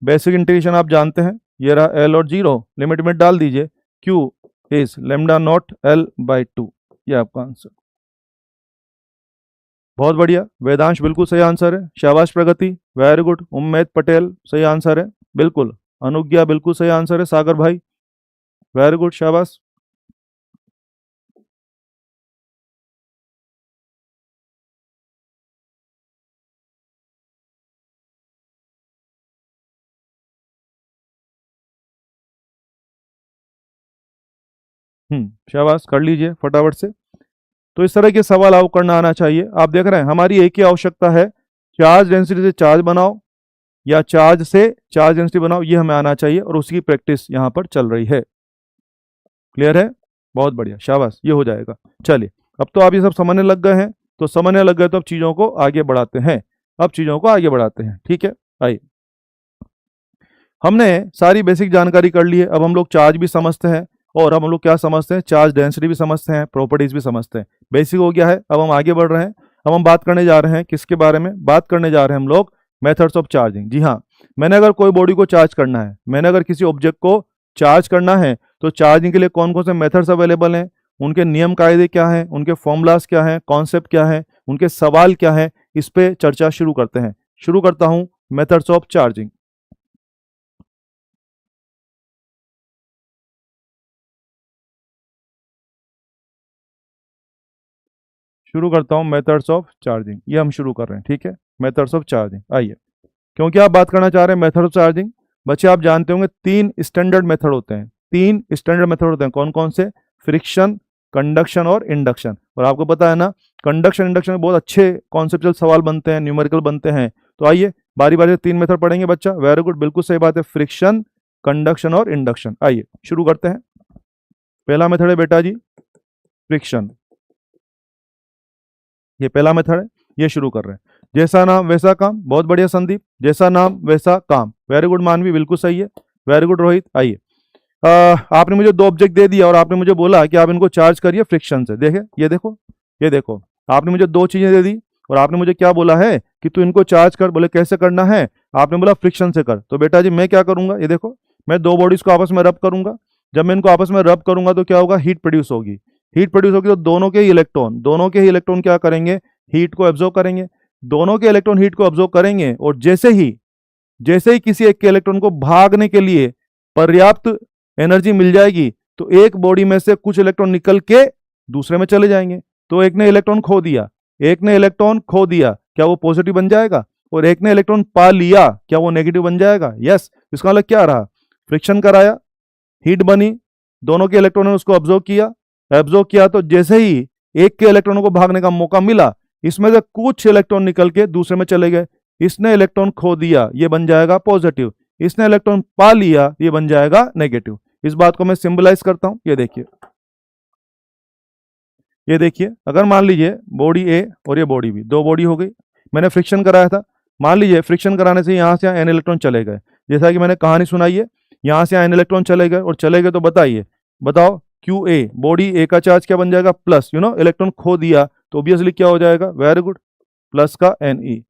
S1: बेसिक इंटीग्रेशन आप जानते हैं, ये रहा l और 0, लिमिट में डाल दीजिए, q is lambda naught l by 2, ये आपका आंसर। बहुत बढ़िया, वेदांश बिल्कुल सही आंसर है, शाबाश प्रगति, वेरी गुड। उम्मेद पटेल सही आंसर है, बिल्कुल। अनुज्ञा बिल्कुल सही आंसर है, सागर भाई वेरी गुड, शाबाश। शाबाश, कर लीजिए फटाफट से। तो इस तरह के सवाल आपको करना आना चाहिए। आप देख रहे हैं हमारी एक ही आवश्यकता है, चार्ज डेंसिटी से चार्ज बनाओ या चार्ज से चार्ज डेंसिटी बनाओ, ये हमें आना चाहिए, और उसकी प्रैक्टिस यहां पर चल रही है। क्लियर है? बहुत बढ़िया, शाबाश, ये हो जाएगा। चलिए, अब तो आप ये सब समझने लग गए हैं, तो समझने लग गए तो अब चीजों को आगे बढ़ाते हैं, अब चीजों को आगे बढ़ाते हैं। ठीक है, आइए, हमने सारी बेसिक जानकारी कर ली है, अब हम लोग चार्ज भी समझते हैं, और हम लोग क्या समझते हैं? चार्ज डेंसिटी भी समझते हैं, प्रॉपर्टीज भी समझते हैं। बेसिक हो गया है, अब हम आगे बढ़ रहे हैं। अब हम बात करने जा रहे हैं किसके बारे में? बात करने जा रहे हैं हम लोग मेथड्स ऑफ चार्जिंग। जी हाँ, मैंने अगर कोई बॉडी को चार्ज करना है, मैंने अगर किसी ऑब्जेक्ट को चार्ज करना है, तो चार्जिंग के लिए कौन कौन से मेथड्स अवेलेबल हैं, उनके नियम कायदे क्या हैं, उनके फॉर्मूलाज क्या हैं, कॉन्सेप्ट क्या है, उनके सवाल क्या है, इस पे चर्चा शुरू करते हैं। शुरू करता हूं मेथड्स ऑफ चार्जिंग। शुरू करता हूं मेथड्स ऑफ चार्जिंग, ये हम शुरू कर रहे हैं। ठीक है, मेथड्स ऑफ चार्जिंग। आइए, क्योंकि आप बात करना चाह रहे हैं मेथड ऑफ चार्जिंग, बच्चे आप जानते होंगे 3 स्टैंडर्ड मेथड होते हैं, 3 स्टैंडर्ड मेथड होते हैं। कौन कौन से? फ्रिक्शन, कंडक्शन और इंडक्शन। और आपको पता है ना, कंडक्शन इंडक्शन में बहुत अच्छे कॉन्सेप्चुअल सवाल बनते हैं, न्यूमेरिकल बनते हैं। तो आइए बारी बारी से 3 मेथड पढ़ेंगे बच्चा। वेरी गुड, बिल्कुल सही बात है, फ्रिक्शन, कंडक्शन और इंडक्शन। आइए शुरू करते हैं। पहला मेथड है बेटा जी फ्रिक्शन, ये पहला मेथड है, ये शुरू कर रहे हैं। जैसा नाम वैसा काम, बहुत बढ़िया संदीप, जैसा नाम वैसा काम, वेरी गुड मानवी, बिल्कुल सही है, वेरी गुड रोहित। आइए, आपने मुझे 2 ऑब्जेक्ट दे दिया और आपने मुझे बोला कि आप इनको चार्ज करिए फ्रिक्शन से। देखे, ये देखो, ये देखो, आपने मुझे 2 चीजें दे दी और आपने मुझे क्या बोला है कि तू इनको चार्ज कर। बोले कैसे करना है? आपने बोला फ्रिक्शन से कर। तो बेटा जी मैं क्या करूंगा, ये देखो, मैं 2 बॉडीज को आपस में रब करूंगा। जब मैं इनको आपस में रब करूंगा तो क्या होगा? हीट प्रोड्यूस होगी। हीट प्रोड्यूस होगी तो दोनों के ही इलेक्ट्रॉन क्या करेंगे? हीट को एब्जॉर्ब करेंगे। दोनों के इलेक्ट्रॉन हीट को एब्जॉर्ब करेंगे, और जैसे ही किसी एक के इलेक्ट्रॉन को भागने के लिए पर्याप्त एनर्जी मिल जाएगी, तो एक बॉडी में से कुछ इलेक्ट्रॉन निकल के दूसरे में चले जाएंगे। तो एक ने इलेक्ट्रॉन खो दिया, क्या वो पॉजिटिव बन जाएगा? और एक ने इलेक्ट्रॉन पा लिया, क्या वो नेगेटिव बन जाएगा? यस। इसका मतलब क्या रहा? फ्रिक्शन कराया, हीट बनी, दोनों के इलेक्ट्रॉन ने उसको एब्जॉर्ब किया, तो जैसे ही एक के इलेक्ट्रॉनों को भागने का मौका मिला, इसमें से कुछ इलेक्ट्रॉन निकल के दूसरे में चले गए। इसने इलेक्ट्रॉन खो दिया, ये बन जाएगा पॉजिटिव। इसने इलेक्ट्रॉन पा लिया, ये बन जाएगा नेगेटिव। इस बात को मैं सिंबलाइज करता हूं, ये देखिए, अगर मान लीजिए बॉडी ए और ये बॉडी बी, 2 बॉडी हो गई। मैंने फ्रिक्शन कराया था, मान लीजिए फ्रिक्शन कराने से यहाँ से यहाँ n इलेक्ट्रॉन चले गए, जैसा कि मैंने कहानी सुनाई है, यहाँ से यहाँ n इलेक्ट्रॉन चले गए और चले गए, तो बताइए, बताओ क्यू ए, बॉडी ए का चार्ज क्या बन जाएगा, प्लस, इलेक्ट्रॉन खो दिया तो ऑब्वियसली क्या हो जाएगा, वेरी गुड, प्लस का एन ई।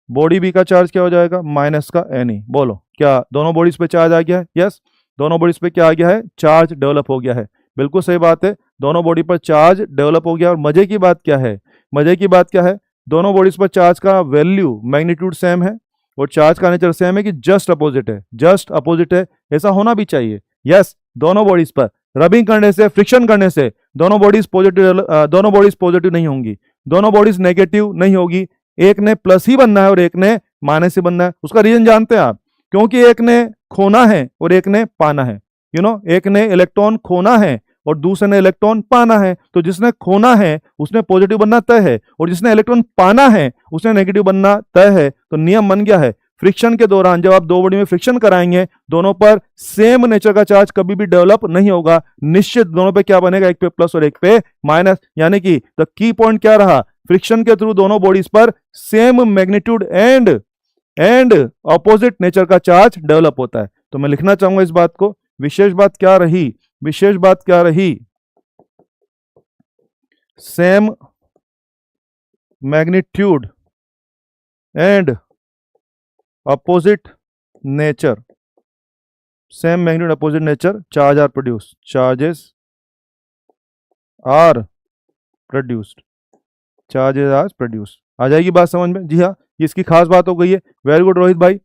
S1: बॉडी बी का चार्ज क्या हो जाएगा, माइनस का एन ई। बोलो क्या दोनों बॉडीज पे चार्ज आ गया है, यस, दोनों बॉडीज पे क्या आ गया है, चार्ज डेवलप हो गया है, बिल्कुल सही बात है, दोनों बॉडी पर चार्ज डेवलप हो गया। और मजे की बात क्या है, मजे की बात क्या है, दोनों बॉडीज पर चार्ज का वैल्यू मैग्नीट्यूड सेम है और चार्ज का नेचर सेम है कि जस्ट अपोजिट है, जस्ट अपोजिट है, ऐसा होना भी चाहिए। यस, दोनों बॉडीज पर रबिंग करने से, फ्रिक्शन करने से दोनों बॉडीज पॉजिटिव नहीं होंगी, दोनों बॉडीज नेगेटिव नहीं होगी, एक ने प्लस ही बनना है और एक ने माइनस ही बनना है। उसका रीजन जानते हैं आप, क्योंकि एक ने खोना है और एक ने पाना है, एक ने इलेक्ट्रॉन खोना है और दूसरे ने इलेक्ट्रॉन पाना है। तो जिसने खोना है उसने पॉजिटिव बनना तय है और जिसने इलेक्ट्रॉन पाना है उसने नेगेटिव बनना तय है। तो नियम बन गया है, फ्रिक्शन के दौरान जब आप दो बॉडी में फ्रिक्शन कराएंगे, दोनों पर सेम नेचर का चार्ज कभी भी डेवलप नहीं होगा, निश्चित दोनों पे क्या बनेगा, एक पे प्लस और एक पे माइनस। यानी कि द की पॉइंट क्या रहा, फ्रिक्शन के थ्रू दोनों बॉडीज पर same magnitude and opposite nature का चार्ज डेवलप होता है। तो मैं लिखना चाहूंगा इस बात को, विशेष बात क्या रही, विशेष बात क्या रही, same magnitude and opposite nature, same magnitude opposite nature, charges are produced, charges are produced। आ जाएगी बात समझ में, जी हाँ, इसकी खास बात हो गई है। वेरी गुड रोहित भाई,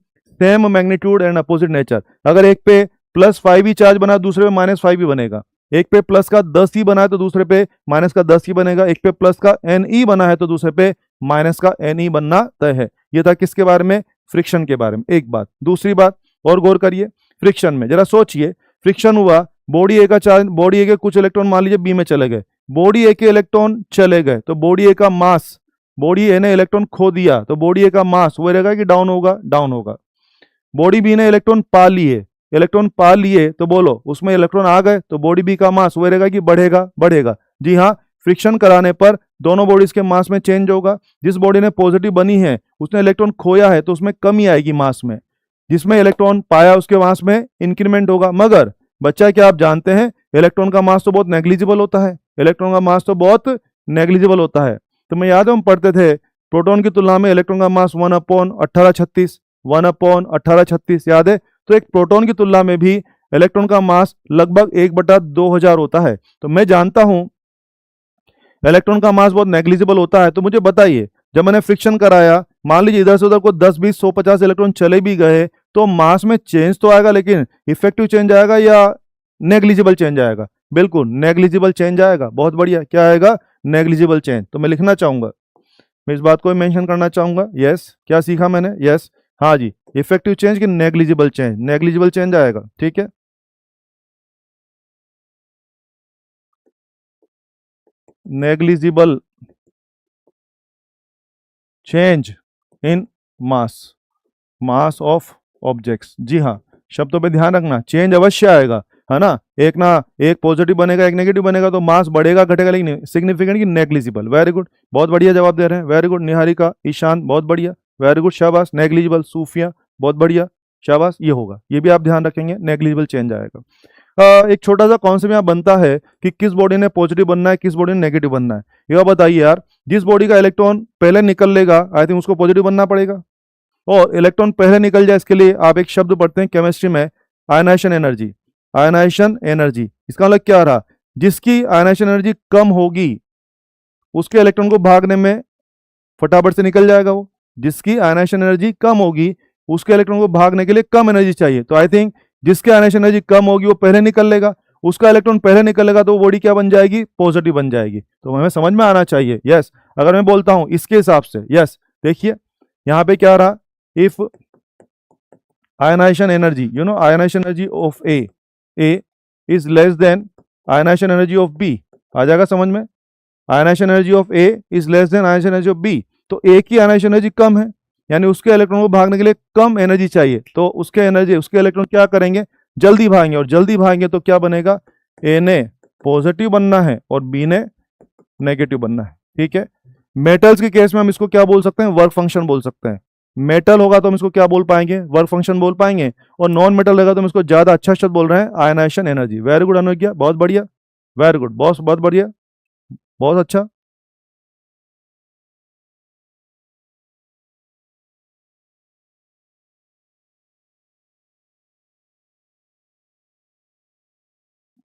S1: same magnitude and opposite nature. अगर एक पे +5 ही चार्ज बना, दूसरे पे -5 ही बनेगा, एक पे प्लस का 10 ही बना है तो दूसरे पे माइनस का 10 ही बनेगा, एक पे प्लस का NE बना है तो दूसरे पे माइनस का NE बनना तय है। यह था किसके बारे में, फ्रिक्शन के बारे में। एक बात, दूसरी बात और गौर करिए, फ्रिक्शन में जरा सोचिए, फ्रिक्शन हुआ, बॉडी ए का चार्ज, बॉडी ए के कुछ इलेक्ट्रॉन मान लीजिए बी में चले गए, बॉडी ए के इलेक्ट्रॉन चले गए तो बॉडी ए का मास, बॉडी ए ने इलेक्ट्रॉन खो दिया तो बॉडी ए का मास वो रहेगा कि डाउन होगा, डाउन होगा। बॉडी बी ने इलेक्ट्रॉन पा लिए, इलेक्ट्रॉन पा लिए तो बोलो उसमें इलेक्ट्रॉन आ गए तो बॉडी बी का मास वो रहेगा कि बढ़ेगा, बढ़ेगा। जी हाँ, फ्रिक्शन कराने पर दोनों बॉडीज के मास में चेंज होगा। जिस बॉडी ने पॉजिटिव बनी है उसने इलेक्ट्रॉन खोया है तो उसमें कमी आएगी मास में, जिसमें इलेक्ट्रॉन पाया उसके मास में इंक्रीमेंट होगा। मगर बच्चा क्या आप जानते हैं, इलेक्ट्रॉन का मास तो बहुत नेग्लिजिबल होता है, इलेक्ट्रॉन का मास तो बहुत नेग्लिजिबल होता है। तो मैं याद है हम पढ़ते थे, प्रोटॉन की तुलना में इलेक्ट्रॉन का मास 1/1836, 1/1836 याद है। तो एक प्रोटॉन की तुलना में भी इलेक्ट्रॉन का मास लगभग 1/2000 होता है। तो मैं जानता हूं इलेक्ट्रॉन का मास बहुत नेग्लिजिबल होता है। तो मुझे बताइए, जब मैंने फ्रिक्शन कराया, मान लीजिए इधर से उधर को 10, 20, 100, 50 इलेक्ट्रॉन चले भी गए तो मास में चेंज तो आएगा, लेकिन इफेक्टिव चेंज आएगा या नेग्लिजिबल चेंज आएगा? बिल्कुल नेग्लिजिबल चेंज आएगा। बहुत बढ़िया, क्या आएगा, नेग्लिजिबल चेंज। तो मैं लिखना चाहूंगा, मैं इस बात को मेंशन करना चाहूंगा। यस, क्या सीखा मैंने, यस, हाँ जी, इफेक्टिव चेंज की नेग्लिजिबल चेंज, नेग्लिजिबल चेंज आएगा, ठीक है। Negligible change in mass, mass of objects. जी हाँ, शब्दों पे ध्यान रखना, चेंज अवश्य आएगा, है ना, एक पॉजिटिव बनेगा एक नेगेटिव बनेगा तो मास बढ़ेगा घटेगा, लेकिन सिग्निफिकेंट की नेग्लिजिबल। वेरी गुड, बहुत बढ़िया जवाब दे रहे हैं, वेरी गुड निहारिका, ईशान, बहुत बढ़िया, वेरी गुड, शाबाश। नेग्लिजिबल, सूफिया, बहुत बढ़िया, शाबाश। ये होगा, ये भी आप ध्यान रखेंगे, नेग्लिजिबल चेंज आएगा। एक छोटा सा कॉन्सेप्ट यहाँ बनता है कि किस बॉडी ने पॉजिटिव बनना है, किस बॉडी ने नेगेटिव बनना है। ये बताइए यार, जिस बॉडी का इलेक्ट्रॉन पहले निकल लेगा आई थिंक उसको पॉजिटिव बनना पड़ेगा, और इलेक्ट्रॉन पहले निकल जाए इसके लिए आप एक शब्द पढ़ते हैं केमिस्ट्री में, आयनाइजेशन एनर्जी। आयनाइजेशन एनर्जी, इसका मतलब क्या रहा, जिसकी आयनाइजेशन एनर्जी कम होगी उसके इलेक्ट्रॉन को भागने में फटाफट से निकल जाएगा। वो जिसकी आयनाइजेशन एनर्जी कम होगी उसके इलेक्ट्रॉन को भागने के लिए कम एनर्जी चाहिए। तो आई थिंक जिसकी आयनाइजेशन एनर्जी कम होगी वो पहले निकल लेगा, उसका इलेक्ट्रॉन पहले निकल लेगा तो वो बॉडी क्या बन जाएगी, पॉजिटिव बन जाएगी। तो हमें समझ में आना चाहिए। यस, अगर मैं बोलता हूं इसके हिसाब से, यस देखिए यहां पे क्या रहा, if ionization energy, ionization energy of A is less than ionization energy of B, आ जाएगा समझ में, ionization energy of A is less than ionization energy of B, तो A की ionization energy कम है, यानी उसके इलेक्ट्रॉन को भागने के लिए कम एनर्जी चाहिए, तो उसके इलेक्ट्रॉन क्या करेंगे, जल्दी भागेंगे, और जल्दी भागेंगे तो क्या बनेगा, A ने पॉजिटिव बनना है और B ने नेगेटिव बनना है, ठीक है। मेटल्स के केस में हम इसको क्या बोल सकते हैं, वर्क फंक्शन बोल सकते हैं। मेटल होगा तो हम इसको क्या बोल पाएंगे, वर्क फंक्शन बोल पाएंगे, और नॉन मेटल रहेगा तो हम इसको ज्यादा अच्छा शब्द बोल रहे हैं आयनाइजेशन एनर्जी। वेरी गुड अनुज्ञा, बहुत बढ़िया, वेरी गुड बॉस, बहुत बढ़िया, बहुत अच्छा।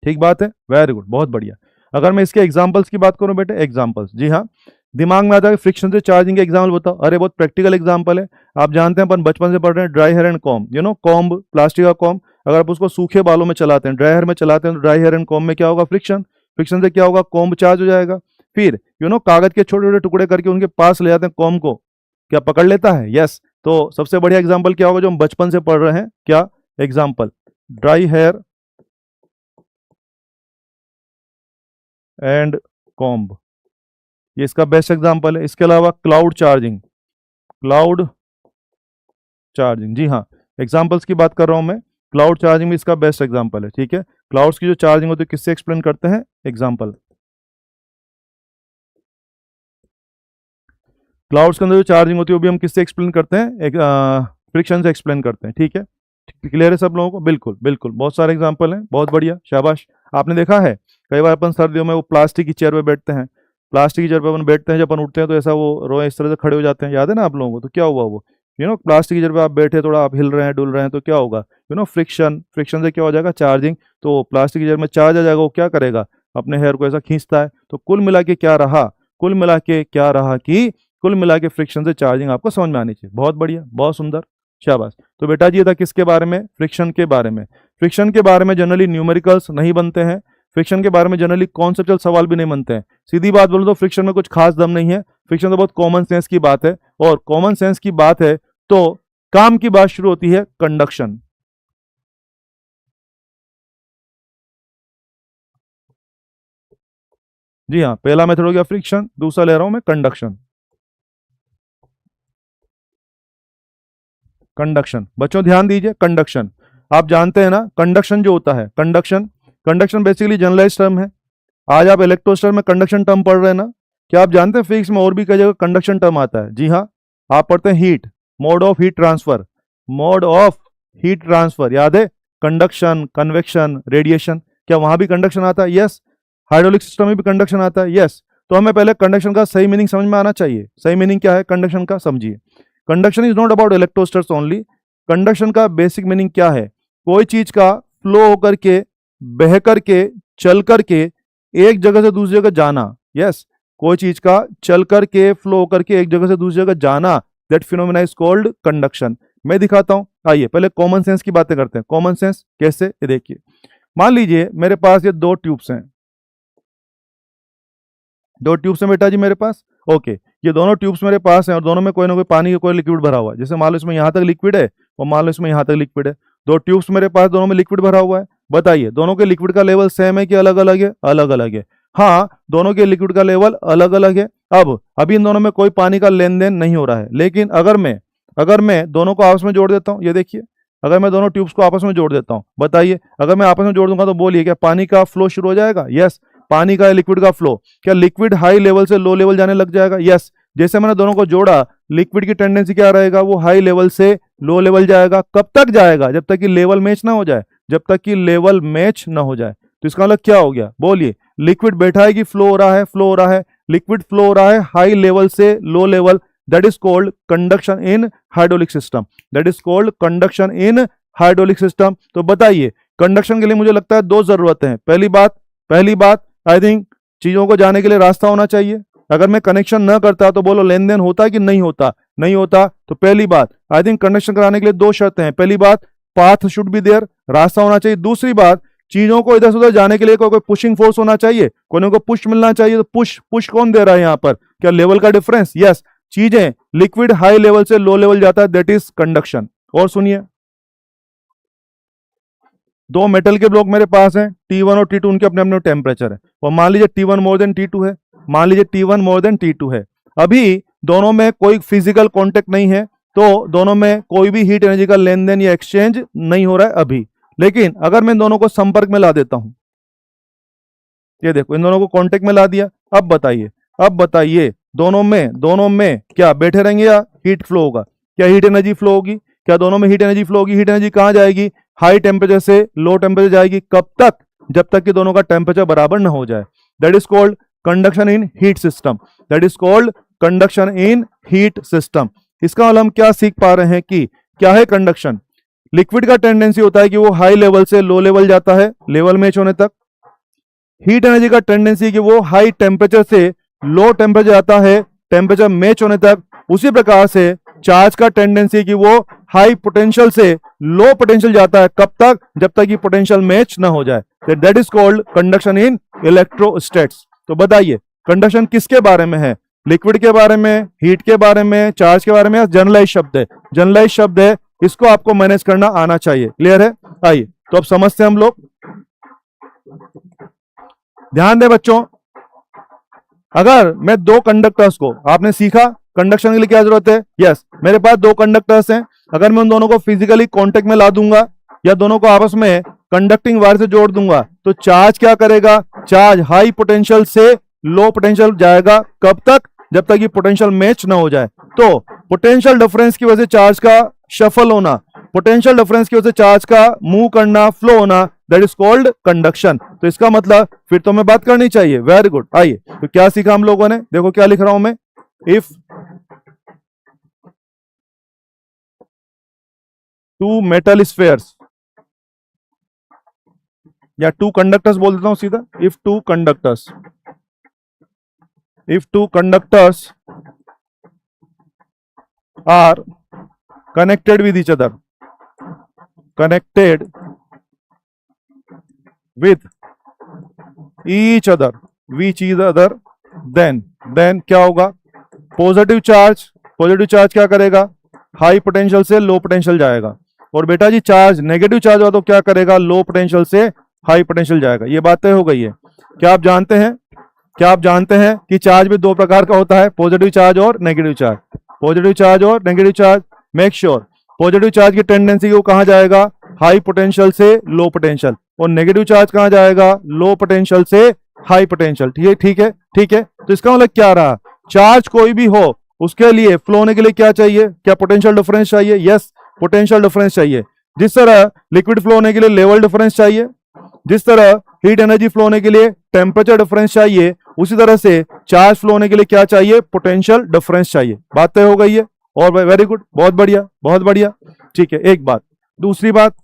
S1: ठीक बात है, वेरी गुड, बहुत बढ़िया। अगर मैं इसके एग्जांपल्स की बात करूं बेटे, एग्जांपल्स, जी हाँ, दिमाग में आता है फ्रिक्शन से चार्जिंग के एग्जाम्पल बताओ। अरे बहुत प्रैक्टिकल एग्जांपल है। आप जानते हैं अपन बचपन से पढ़ रहे हैं dry hair and comb, you know comb, plastic का कॉम्ब। अगर आप उसको सूखे बालों में चलाते हैं, ड्राई हेयर में चलाते हैं, तो ड्राई हेयर एंड कॉम्ब में क्या होगा, फ्रिक्शन। फ्रिक्शन से क्या होगा, कॉम्ब चार्ज हो जाएगा। फिर यू नो कागज के छोटे छोटे टुकड़े करके उनके पास ले जाते हैं कॉम्ब को, क्या पकड़ लेता है, यस। तो सबसे बढ़िया एग्जाम्पल क्या होगा जो हम बचपन से पढ़ रहे हैं, क्या example, dry hair and comb, ये इसका बेस्ट एग्जांपल है। इसके अलावा क्लाउड चार्जिंग, क्लाउड चार्जिंग, जी हाँ, एग्जांपल्स की बात कर रहा हूं मैं। क्लाउड चार्जिंग भी इसका बेस्ट एग्जांपल है, ठीक है। क्लाउड्स की जो चार्जिंग होती है किससे एक्सप्लेन करते हैं, एग्जांपल। क्लाउड्स के अंदर जो चार्जिंग होती है वो भी हम किससे एक्सप्लेन करते हैं, फ्रिक्शन से एक्सप्लेन करते हैं, ठीक है। क्लियर है सब लोगों को, बिल्कुल बिल्कुल, बहुत सारे एग्जाम्पल हैं, बहुत बढ़िया, शाबाश। आपने देखा है कई बार अपन सर्दियों में वो प्लास्टिक की चेयर पे बैठते हैं, प्लास्टिक की चेयर पे अपन बैठते हैं, जब अपन उठते हैं तो ऐसा वो रोए इस तरह से खड़े हो जाते हैं, याद है ना आप लोगों को, तो क्या हुआ वो, यू नो प्लास्टिक की चेयर पे आप बैठे, थोड़ा आप हिल रहे हैं, डुल रहे हैं, तो क्या होगा, यू नो फ्रिक्शन, फ्रिक्शन से क्या हो जाएगा, चार्जिंग। तो प्लास्टिक की चेयर में चार्ज आ जाएगा, वो क्या करेगा, अपने हेयर को ऐसा खींचता है। तो कुल मिला के क्या रहा, कुल मिला के क्या रहा कि कुल मिला के फ्रिक्शन से चार्जिंग आपको समझ में आनी चाहिए। बहुत बढ़िया, बहुत सुंदर, शाबाश। तो बेटा जी ये था किसके बारे में, फ्रिक्शन के बारे में। फ्रिक्शन के बारे में जनरली न्यूमेरिकल्स नहीं बनते हैं, फ्रिक्शन के बारे में जनरली कॉन्सेप्चुअल सवाल भी नहीं बनते हैं। सीधी बात बोलो तो फ्रिक्शन में कुछ खास दम नहीं है, फ्रिक्शन तो बहुत कॉमन सेंस की बात है, और कॉमन सेंस की बात है तो काम की बात शुरू होती है कंडक्शन। जी हाँ, पहला मेथड हो गया फ्रिक्शन, दूसरा ले रहा हूं मैं कंडक्शन। कंडक्शन, बच्चों ध्यान दीजिए, कंडक्शन आप जानते हैं ना, कंडक्शन जो होता है, conduction, conduction basically generalise term है। आज आप इलेक्ट्रोस्टर में कंडक्शन टर्म पढ़ रहे हैं ना, क्या आप जानते हैं फिजिक्स में और भी कई जगह कंडक्शन टर्म आता है, जी हाँ। आप पढ़ते हैं heat, mode of heat transfer, mode of heat transfer, याद है, कंडक्शन, कन्वेक्शन, रेडिएशन, क्या वहां भी कंडक्शन आता है, यस। हाइड्रोलिक सिस्टम में भी कंडक्शन आता है, यस। तो हमें पहले कंडक्शन का सही मीनिंग समझ में आना चाहिए। सही मीनिंग क्या है कंडक्शन का, समझिए। Conduction is not about electrostatics only. Conduction का बेसिक मीनिंग क्या है, कोई चीज का फ्लो होकर के, बह करके, चल करके एक जगह से दूसरी जगह जाना, यस। कोई चीज का चल करके, फ्लो होकर के एक जगह से दूसरी जगह जाना, that phenomena is called conduction. मैं दिखाता हूं, आइए पहले कॉमन सेंस की बातें करते हैं। कॉमन सेंस कैसे, ये देखिए। मान लीजिए मेरे पास ये दो ट्यूब्स हैं, दो ट्यूब्स हैं बेटा जी मेरे पास, ओके। ये दोनों ट्यूब्स मेरे पास हैं और दोनों में कोई ना कोई पानी का कोई लिक्विड भरा हुआ है। जैसे मान लो इसमें यहां तक लिक्विड है और मान लो इसमें यहां तक लिक्विड है। दो ट्यूब्स मेरे पास, दोनों में लिक्विड भरा हुआ है। बताइए दोनों के लिक्विड का लेवल सेम है कि अलग अलग है, अलग अलग है। हाँ, दोनों के लिक्विड का लेवल अलग अलग है। अब अभी इन दोनों में कोई पानी का लेन देन नहीं हो रहा है, लेकिन अगर मैं दोनों को आपस में जोड़ देता हूं, ये देखिए, अगर मैं दोनों ट्यूब्स को आपस में जोड़ देता हूं, बताइए अगर मैं आपस में जोड़ दूंगा तो बोलिए क्या पानी का फ्लो शुरू हो जाएगा, यस। पानी का, लिक्विड का फ्लो, क्या लिक्विड हाई लेवल से लो लेवल जाने लग जाएगा, यस। जैसे मैंने दोनों को जोड़ा, लिक्विड की टेंडेंसी क्या रहेगा, वो हाई लेवल से लो लेवल जाएगा। कब तक जाएगा, जब तक कि लेवल मैच ना हो जाए, जब तक कि लेवल मैच ना हो जाए। तो इसका मतलब क्या हो गया, बोलिए। लिक्विड बैठा है कि फ्लो हो रहा है, फ्लो हो रहा है, लिक्विड फ्लो हो रहा है हाई लेवल से low level, that is called conduction in hydraulic system, that is called conduction in hydraulic system. तो बताइए कंडक्शन के लिए मुझे लगता है दो जरूरतें हैं। पहली बात आई थिंक चीजों को जाने के लिए रास्ता होना चाहिए। अगर मैं कनेक्शन न करता तो बोलो लेन देन होता कि नहीं होता, नहीं होता। तो पहली बात आई थिंक कंडक्शन कराने के लिए दो शर्तें हैं। पहली बात, पाथ शुड बी देयर, रास्ता होना चाहिए। दूसरी बात, चीजों को इधर से उधर जाने के लिए कोई पुशिंग फोर्स होना चाहिए, कोई ना कोई पुश मिलना चाहिए। तो पुश पुश कौन दे रहा है यहाँ पर, क्या लेवल का डिफरेंस, यस। चीजें लिक्विड हाई लेवल से लो लेवल जाता है, दैट इज कंडक्शन। और सुनिए, दो मेटल के ब्लॉक मेरे पास हैं, T1 और T2, उनके अपने अपने टेम्परेचर है। और मान लीजिए T1 मोर देन T2 है, मान लीजिए T1 मोर देन T2 है। अभी दोनों में कोई फिजिकल कांटेक्ट नहीं है, तो दोनों में कोई भी हीट एनर्जी का लेन देन या एक्सचेंज नहीं हो रहा है अभी। लेकिन अगर मैं इन दोनों को संपर्क में ला देता हूं, ये देखो इन दोनों को कांटेक्ट में ला दिया, अब बताइए दोनों में क्या बैठे रहेंगे या हीट फ्लो होगा, क्या हीट एनर्जी फ्लो होगी? क्या दोनों में हीट एनर्जी फ्लो होगी? हीट एनर्जी कहां जाएगी? हाई टेम्परेचर से लो टेम्परेचर जाएगी। कब तक? जब तक कि दोनों का टेम्परेचर बराबर ना हो जाए। That is called conduction in heat system. That is called conduction in heat system. इसका मतलब हम क्या सीख पा रहे हैं कि क्या है कंडक्शन? लिक्विड का टेंडेंसी होता है कि वो हाई लेवल से लो लेवल जाता है, लेवल मैच होने तक। हीट एनर्जी का टेंडेंसी कि वो हाई टेम्परेचर से लो टेम्परेचर आता है, टेम्परेचर मैच होने तक। उसी प्रकार से चार्ज का टेंडेंसी कि वो हाई पोटेंशियल से लो पोटेंशियल जाता है। कब तक? जब तक कि पोटेंशियल मैच ना हो जाए। दैट इज कॉल्ड कंडक्शन इन इलेक्ट्रोस्टैट्स। तो बताइए कंडक्शन किसके बारे में है? लिक्विड के बारे में, हीट के बारे में, चार्ज के बारे में? जनरलाइज शब्द है, जनरलाइज शब्द है, इसको आपको मैनेज करना आना चाहिए। क्लियर है? आइए तो अब समझते हैं हम लोग। ध्यान दें बच्चों, अगर मैं दो कंडक्टर्स को, आपने सीखा कंडक्शन के लिए क्या जरूरत है? यस, मेरे पास दो कंडक्टर्स हैं। अगर मैं उन दोनों को फिजिकली कांटेक्ट में ला दूंगा या दोनों को आपस में कंडक्टिंग वायर से जोड़ दूंगा तो चार्ज क्या करेगा? चार्ज हाई पोटेंशियल से लो पोटेंशियल जाएगा। कब तक? जब तक कि पोटेंशियल मैच ना हो जाए। तो पोटेंशियल डिफरेंस की वजह से चार्ज का शफल होना, पोटेंशियल डिफरेंस की वजह से चार्ज का मूव करना, फ्लो होना, दैट इज कॉल्ड कंडक्शन। तो इसका मतलब फिर तो हमें बात करनी चाहिए। Very good. आइए तो क्या सीखा हम लोगों ने? देखो क्या लिख रहा हूं मैं। इफ टू मेटल स्फेयर्स, या टू कंडक्टर्स बोल देता हूं सीधा। If two conductors are connected with each other, connected with each other, then क्या होगा? पॉजिटिव चार्ज क्या करेगा? हाई पोटेंशियल से लो पोटेंशियल जाएगा। और बेटा जी चार्ज नेगेटिव चार्ज हुआ तो क्या करेगा? लो पोटेंशियल से हाई पोटेंशियल जाएगा। ये बातें हो गई है। क्या आप जानते हैं कि चार्ज भी दो प्रकार का होता है, पॉजिटिव चार्ज और नेगेटिव चार्ज। पॉजिटिव चार्ज और negative charge, make sure positive charge की टेंडेंसी वो कहां जाएगा? हाई पोटेंशियल से लो पोटेंशियल। और नेगेटिव चार्ज कहां जाएगा? लो पोटेंशियल से हाई पोटेंशियल। ठीक है। तो इसका मतलब क्या रहा? चार्ज कोई भी हो उसके लिए फ्लो होने के लिए क्या चाहिए? क्या पोटेंशियल डिफरेंस चाहिए? यस, पोटेंशियल डिफरेंस चाहिए। जिस तरह लिक्विड फ्लो होने के लिए लेवल डिफरेंस चाहिए, जिस तरह हीट एनर्जी फ्लो होने के लिए टेम्परेचर डिफरेंस चाहिए, उसी तरह से चार्ज फ्लो होने के लिए क्या चाहिए? पोटेंशियल डिफरेंस चाहिए। बातें हो गई है। और वेरी गुड, बहुत बढ़िया। ठीक है, एक बात। दूसरी बात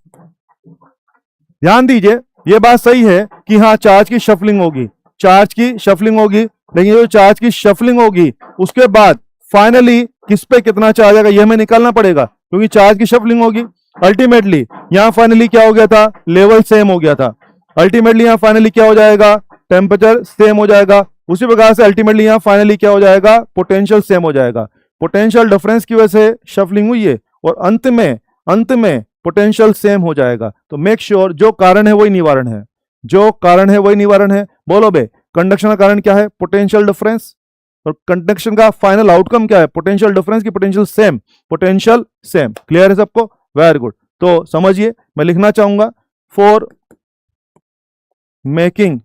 S1: ध्यान दीजिए, यह बात सही है कि हाँ चार्ज की शफलिंग होगी, लेकिन जो चार्ज की शफलिंग होगी उसके बाद फाइनली किस पे कितना चार्ज आएगा यह हमें निकालना पड़ेगा, क्योंकि चार्ज की शफलिंग होगी। अल्टीमेटली यहां फाइनली क्या हो गया था? लेवल सेम हो गया था। अल्टीमेटली यहां फाइनली क्या हो जाएगा? टेम्परेचर सेम हो जाएगा। उसी प्रकार से अल्टीमेटली यहां फाइनली क्या हो जाएगा? पोटेंशियल सेम हो जाएगा। पोटेंशियल डिफरेंस की वजह से शफलिंग हुई है और अंत में पोटेंशियल सेम हो जाएगा। तो मेक श्योर जो कारण है वही निवारण है। बोलो बे, कंडक्शन का कारण क्या है? Potential difference. और कंडक्शन का फाइनल आउटकम क्या है? पोटेंशियल डिफरेंस की पोटेंशियल सेम। क्लियर है सबको? Very good. तो समझिए, मैं लिखना चाहूंगा फॉर मेकिंग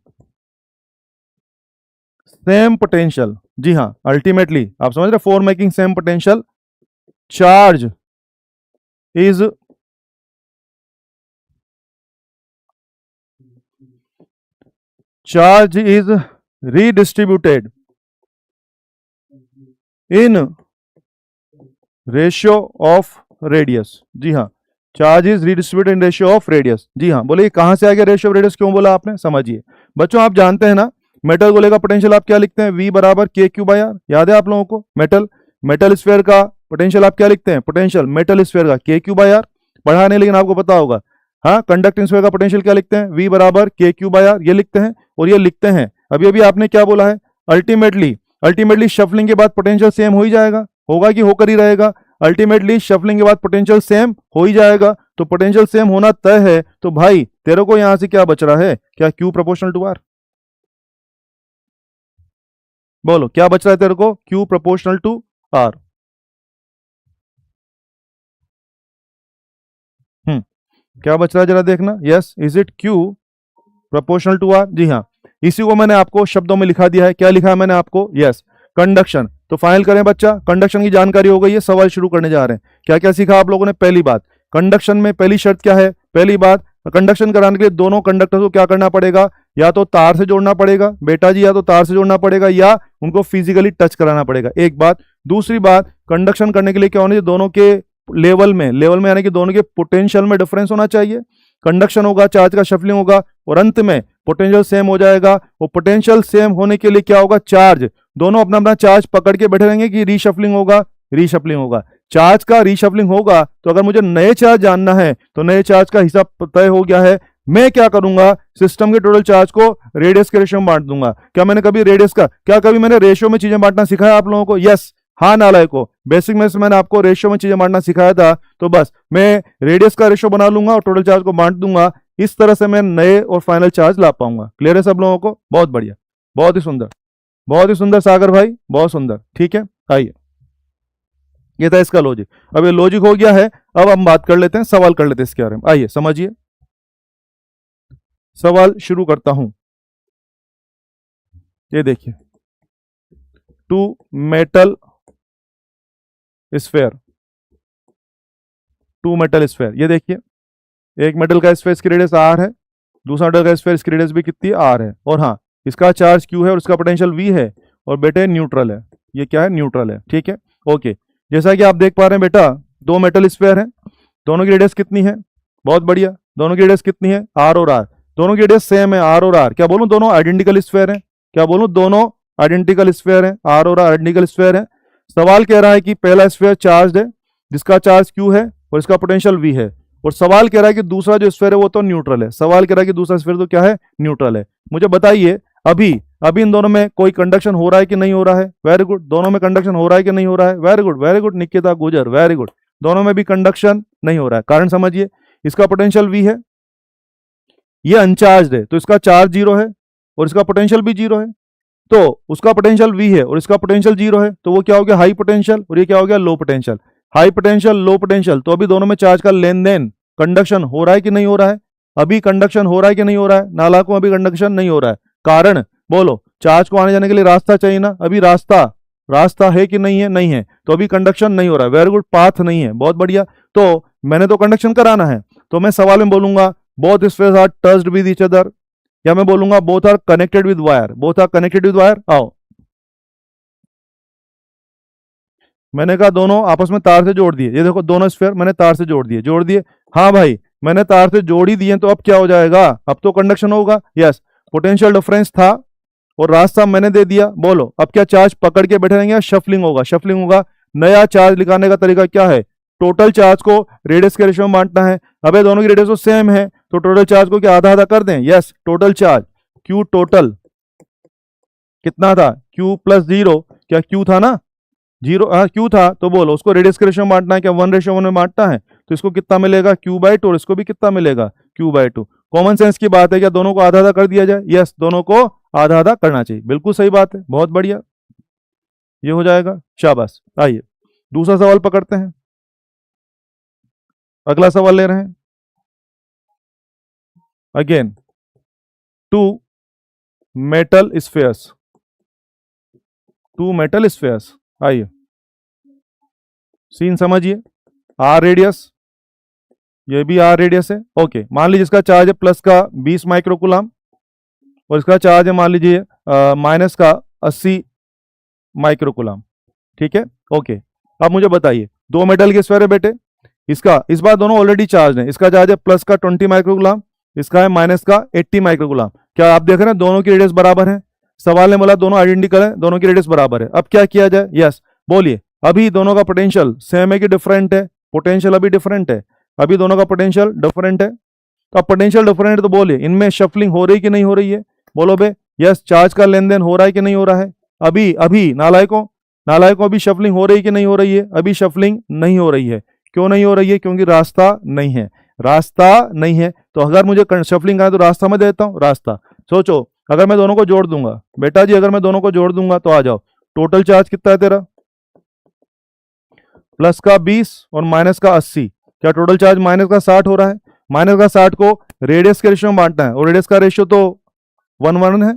S1: सेम पोटेंशियल। जी हाँ, अल्टीमेटली आप समझ रहे, for making same potential charge is redistributed in ratio of radius। जी हाँ, charge is redistributed in ratio of radius। जी हाँ, बोले कहां से आ गया रेशियो ऑफ रेडियस? क्यों बोला आपने? समझिए बच्चों, आप जानते हैं ना मेटल गोले का पोटेंशियल आप क्या लिखते हैं? V बराबर KQ/R। याद है आप लोगों को? मेटल स्फीयर का पोटेंशियल आप क्या लिखते हैं? पोटेंशियल मेटल स्फीयर का KQ/R। पढ़ा नहीं लेकिन आपको पता होगा। हाँ, कंडक्टिंग स्फीयर का पोटेंशियल क्या लिखते हैं? V बराबर KQ/R। ये लिखते हैं और ये लिखते हैं। अभी आपने क्या बोला है? अल्टीमेटली शफलिंग के बाद पोटेंशियल सेम हो ही जाएगा, होगा कि होकर ही रहेगा। अल्टीमेटली शफलिंग के बाद पोटेंशियल सेम हो ही जाएगा। तो पोटेंशियल सेम होना तय है। तो भाई तेरे को यहां से क्या बच रहा है? क्या Q प्रोपोर्शनल टू R? बोलो क्या बच रहा है तेरे को? Q proportional to R। क्या बच रहा है जरा देखना। Yes, is it Q proportional to R? जी हाँ, इसी को मैंने आपको शब्दों में लिखा दिया है। क्या लिखा है मैंने आपको? Yes, conduction. तो फाइनल करें बच्चा, कंडक्शन की जानकारी हो गई है, सवाल शुरू करने जा रहे हैं। क्या क्या सीखा आप लोगों ने? पहली बात, कंडक्शन में पहली शर्त क्या है? पहली बात, कंडक्शन कराने के लिए दोनों कंडक्टर को क्या करना पड़ेगा? या तो तार से जोड़ना पड़ेगा बेटा जी, या तो तार से जोड़ना पड़ेगा, या उनको फिजिकली टच कराना पड़ेगा। एक बात। दूसरी बात, कंडक्शन करने के लिए क्या होना चाहिए? दोनों के लेवल में यानी कि दोनों के पोटेंशियल में डिफरेंस होना चाहिए। कंडक्शन होगा, चार्ज का शफलिंग होगा, और अंत में पोटेंशियल सेम हो जाएगा। वो पोटेंशियल सेम होने के लिए क्या होगा? चार्ज, दोनों अपना अपना चार्ज पकड़ के बैठे रहेंगे कि रीशफलिंग होगा, रीशफलिंग होगा। चार्ज का रीशफलिंग होगा तो अगर मुझे नए चार्ज जानना है तो नए चार्ज का हिसाब तय हो गया है। मैं क्या करूंगा? सिस्टम के टोटल चार्ज को रेडियस के रेशियो में बांट दूंगा। क्या मैंने कभी रेडियस का, क्या कभी मैंने रेशियो में चीजें बांटना सिखाया आप लोगों को? यस, हाँ नालायक को, बेसिक में से मैंने आपको रेशियो में चीजें बांटना सिखाया था। तो बस मैं रेडियस का रेशियो बना लूंगा और टोटल चार्ज को बांट दूंगा। इस तरह से मैं नए और फाइनल चार्ज ला पाऊंगा। क्लियर है सब लोगों को? बहुत बढ़िया, बहुत ही सुंदर, बहुत ही सुंदर सागर भाई, बहुत सुंदर। ठीक है, आइए, ये था इसका लॉजिक। अब ये लॉजिक हो गया है, अब हम बात कर लेते हैं, सवाल कर लेते हैं इसके बारे में। आइए समझिए, सवाल शुरू करता हूं। ये देखिए, two metal sphere, two metal sphere, ये देखिए, एक मेटल का स्फेयर इसकी रेडियस आर है, दूसरा मेटल का स्फेयर इसकी रेडियस भी कितनी आर है, और हाँ इसका चार्ज क्यू है और इसका पोटेंशियल वी है, और बेटे न्यूट्रल है। ये क्या है? न्यूट्रल है। ठीक है, ओके। जैसा कि आप देख पा रहे हैं बेटा, दो मेटल स्फेयर है, दोनों की रेडियस कितनी है? बहुत बढ़िया, दोनों की रेडियस कितनी है? आर और आर, दोनों की रेडियस सेम है, आर और आर। क्या बोलूं? दोनों आइडेंटिकल स्फेयर है। क्या बोलूं? दोनों आइडेंटिकल स्फेयर है, आर और आर आइडेंटिकल स्फेयर है। सवाल कह रहा है कि पहला स्फेयर चार्ज है जिसका चार्ज क्यू है और इसका पोटेंशियल वी है, और सवाल कह रहा है कि दूसरा जो स्फेयर है वो तो न्यूट्रल है। सवाल कह रहा है कि दूसरा स्फेयर तो क्या है? न्यूट्रल है। मुझे बताइए, अभी अभी इन दोनों में कोई कंडक्शन हो रहा है कि नहीं हो रहा है? वेरी गुड, दोनों में कंडक्शन हो रहा है कि नहीं हो रहा है? Very good, very good Nikita गुजर, वेरी गुड। दोनों में भी कंडक्शन नहीं हो रहा है। कारण समझिए, इसका पोटेंशियल वी है, ये अनचार्ज है तो इसका चार्ज जीरो है और इसका पोटेंशियल भी जीरो है। तो उसका पोटेंशियल वी है और इसका पोटेंशियल जीरो है, तो वो क्या हो गया? हाई पोटेंशियल, और ये क्या हो गया? Low potential. High potential, low potential, तो अभी दोनों में चार्ज का लेन देन, कंडक्शन हो रहा है कि नहीं हो रहा है? अभी कंडक्शन हो रहा है कि नहीं हो रहा है? नालायकों, अभी कंडक्शन नहीं हो रहा है। कारण बोलो, चार्ज को आने जाने के लिए रास्ता चाहिए ना, अभी रास्ता है कि नहीं है? नहीं है, तो अभी कंडक्शन नहीं हो रहा है। वेरी गुड, पाथ नहीं है, बहुत बढ़िया। तो मैंने तो कंडक्शन कराना है, तो मैं सवाल में बोलूंगा both spheres are touched with each other, या मैं बोलूंगा both are connected with wire, both are connected with wire. आओ, मैंने कहा दोनों आपस में तार से जोड़ दिए। ये देखो, दोनों स्फेयर मैंने तार से जोड़ दिए। हाँ भाई, मैंने तार से जोड़ ही दिए, तो अब क्या हो जाएगा? अब तो कंडक्शन होगा। यस, पोटेंशियल डिफरेंस था और रास्ता मैंने दे दिया। बोलो, अब क्या चार्ज पकड़ के बैठे रहेंगे या शफलिंग होगा? शफलिंग होगा। नया चार्ज निकालने का तरीका क्या है? टोटल चार्ज को रेडियस के रेशियो में बांटना है। अबे दोनों की रेडियस तो सेम है, तो टोटल चार्ज को क्या आधा आधा कर दें? Yes, total charge Q total कितना था? क्यू प्लस जीरो, क्या क्यू था ना? जीरो, हाँ क्यू था, तो बोलो उसको रेडियस के रेशियो में बांटना है। क्या 1:1 में बांटना है? तो इसको कितना मिलेगा? Q/2, और इसको भी कितना मिलेगा? Q/2। कॉमन सेंस की बात है, क्या दोनों को आधा आधा कर दिया जाए? यस, दोनों को आधा आधा करना चाहिए, बिल्कुल सही बात है, बहुत बढ़िया, ये हो जाएगा, शाबाश। आइए दूसरा सवाल पकड़ते हैं, अगला सवाल ले रहे हैं। Again, two metal spheres, two metal spheres. आइए सीन समझिए, आर रेडियस, ये भी आर रेडियस है। ओके, मान लीजिए इसका चार्ज है प्लस का 20 माइक्रोकूलम और इसका चार्ज है मान लीजिए माइनस का 80 माइक्रोकूलम। ठीक है, ओके। अब मुझे बताइए, दो मेटल के स्फेयर है बेटे, इसका इस बार दोनों ऑलरेडी चार्ज है। इसका चार्ज है प्लस का 20 माइक्रोकूलम, इसका है माइनस का 80 माइक्रोकूलम। क्या आप देख रहे हैं दोनों की रेडियस बराबर है? सवाल ने बोला दोनों आइडेंटिकल है, दोनों की रेडियस बराबर है। अब क्या किया जाए? यस, बोलिए। अभी दोनों का पोटेंशियल सेम है कि डिफरेंट है? पोटेंशियल अभी डिफरेंट है, अभी दोनों का पोटेंशियल डिफरेंट है। तो अब पोटेंशियल डिफरेंट है तो बोलिए इनमें शफलिंग हो रही कि नहीं हो रही है? बोलो बे, यस, चार्ज का लेन देन हो रहा है कि नहीं हो रहा है? अभी अभी नालायकों अभी शफलिंग हो रही कि नहीं हो रही है? अभी शफलिंग नहीं हो रही है। क्यों नहीं हो रही है? क्योंकि रास्ता नहीं है, रास्ता नहीं है। तो अगर मुझे शफलिंग करना है तो रास्ता मैं देता हूं, रास्ता। सोचो, अगर मैं दोनों को जोड़ दूंगा बेटा जी, अगर मैं दोनों को जोड़ दूंगा तो आ जाओ, टोटल चार्ज कितना है तेरा? प्लस का 20 और माइनस का 80, क्या टोटल चार्ज माइनस का 60 हो रहा है? माइनस का 60 को रेडियस के रेशियो में बांटना है और रेडियस का रेशियो तो 1:1 है।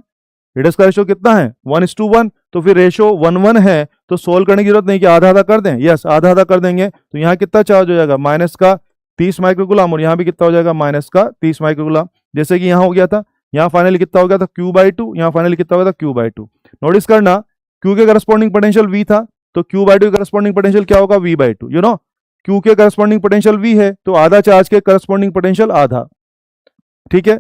S1: रेडियस का रेशियो कितना है 1:1, तो फिर रेशियो 1:1 है तो सोल्व करने की जरूरत नहीं कि आधा आधा कर दें। यस, आधा आधा कर देंगे तो यहाँ कितना चार्ज हो जाएगा माइनस का 30 माइक्रोकुलम, और यहाँ भी कितना हो जाएगा माइनस का 30 माइक्रोकुलम। जैसे कि यहाँ हो गया था, यहाँ फाइनली कितना हो गया था Q/2, यहाँ फाइनली कितना हो गया था Q/2। नोटिस करना Q के करस्पॉन्डिंग पोटेंशियल V था तो Q/2 के करस्पॉन्डिंग पोटेंशियल क्या होगा V/2। यू नो Q के करस्पॉन्डिंग पोटेंशियल V है तो आधा चार्ज के करस्पॉन्डिंग पोटेंशियल आधा, ठीक है।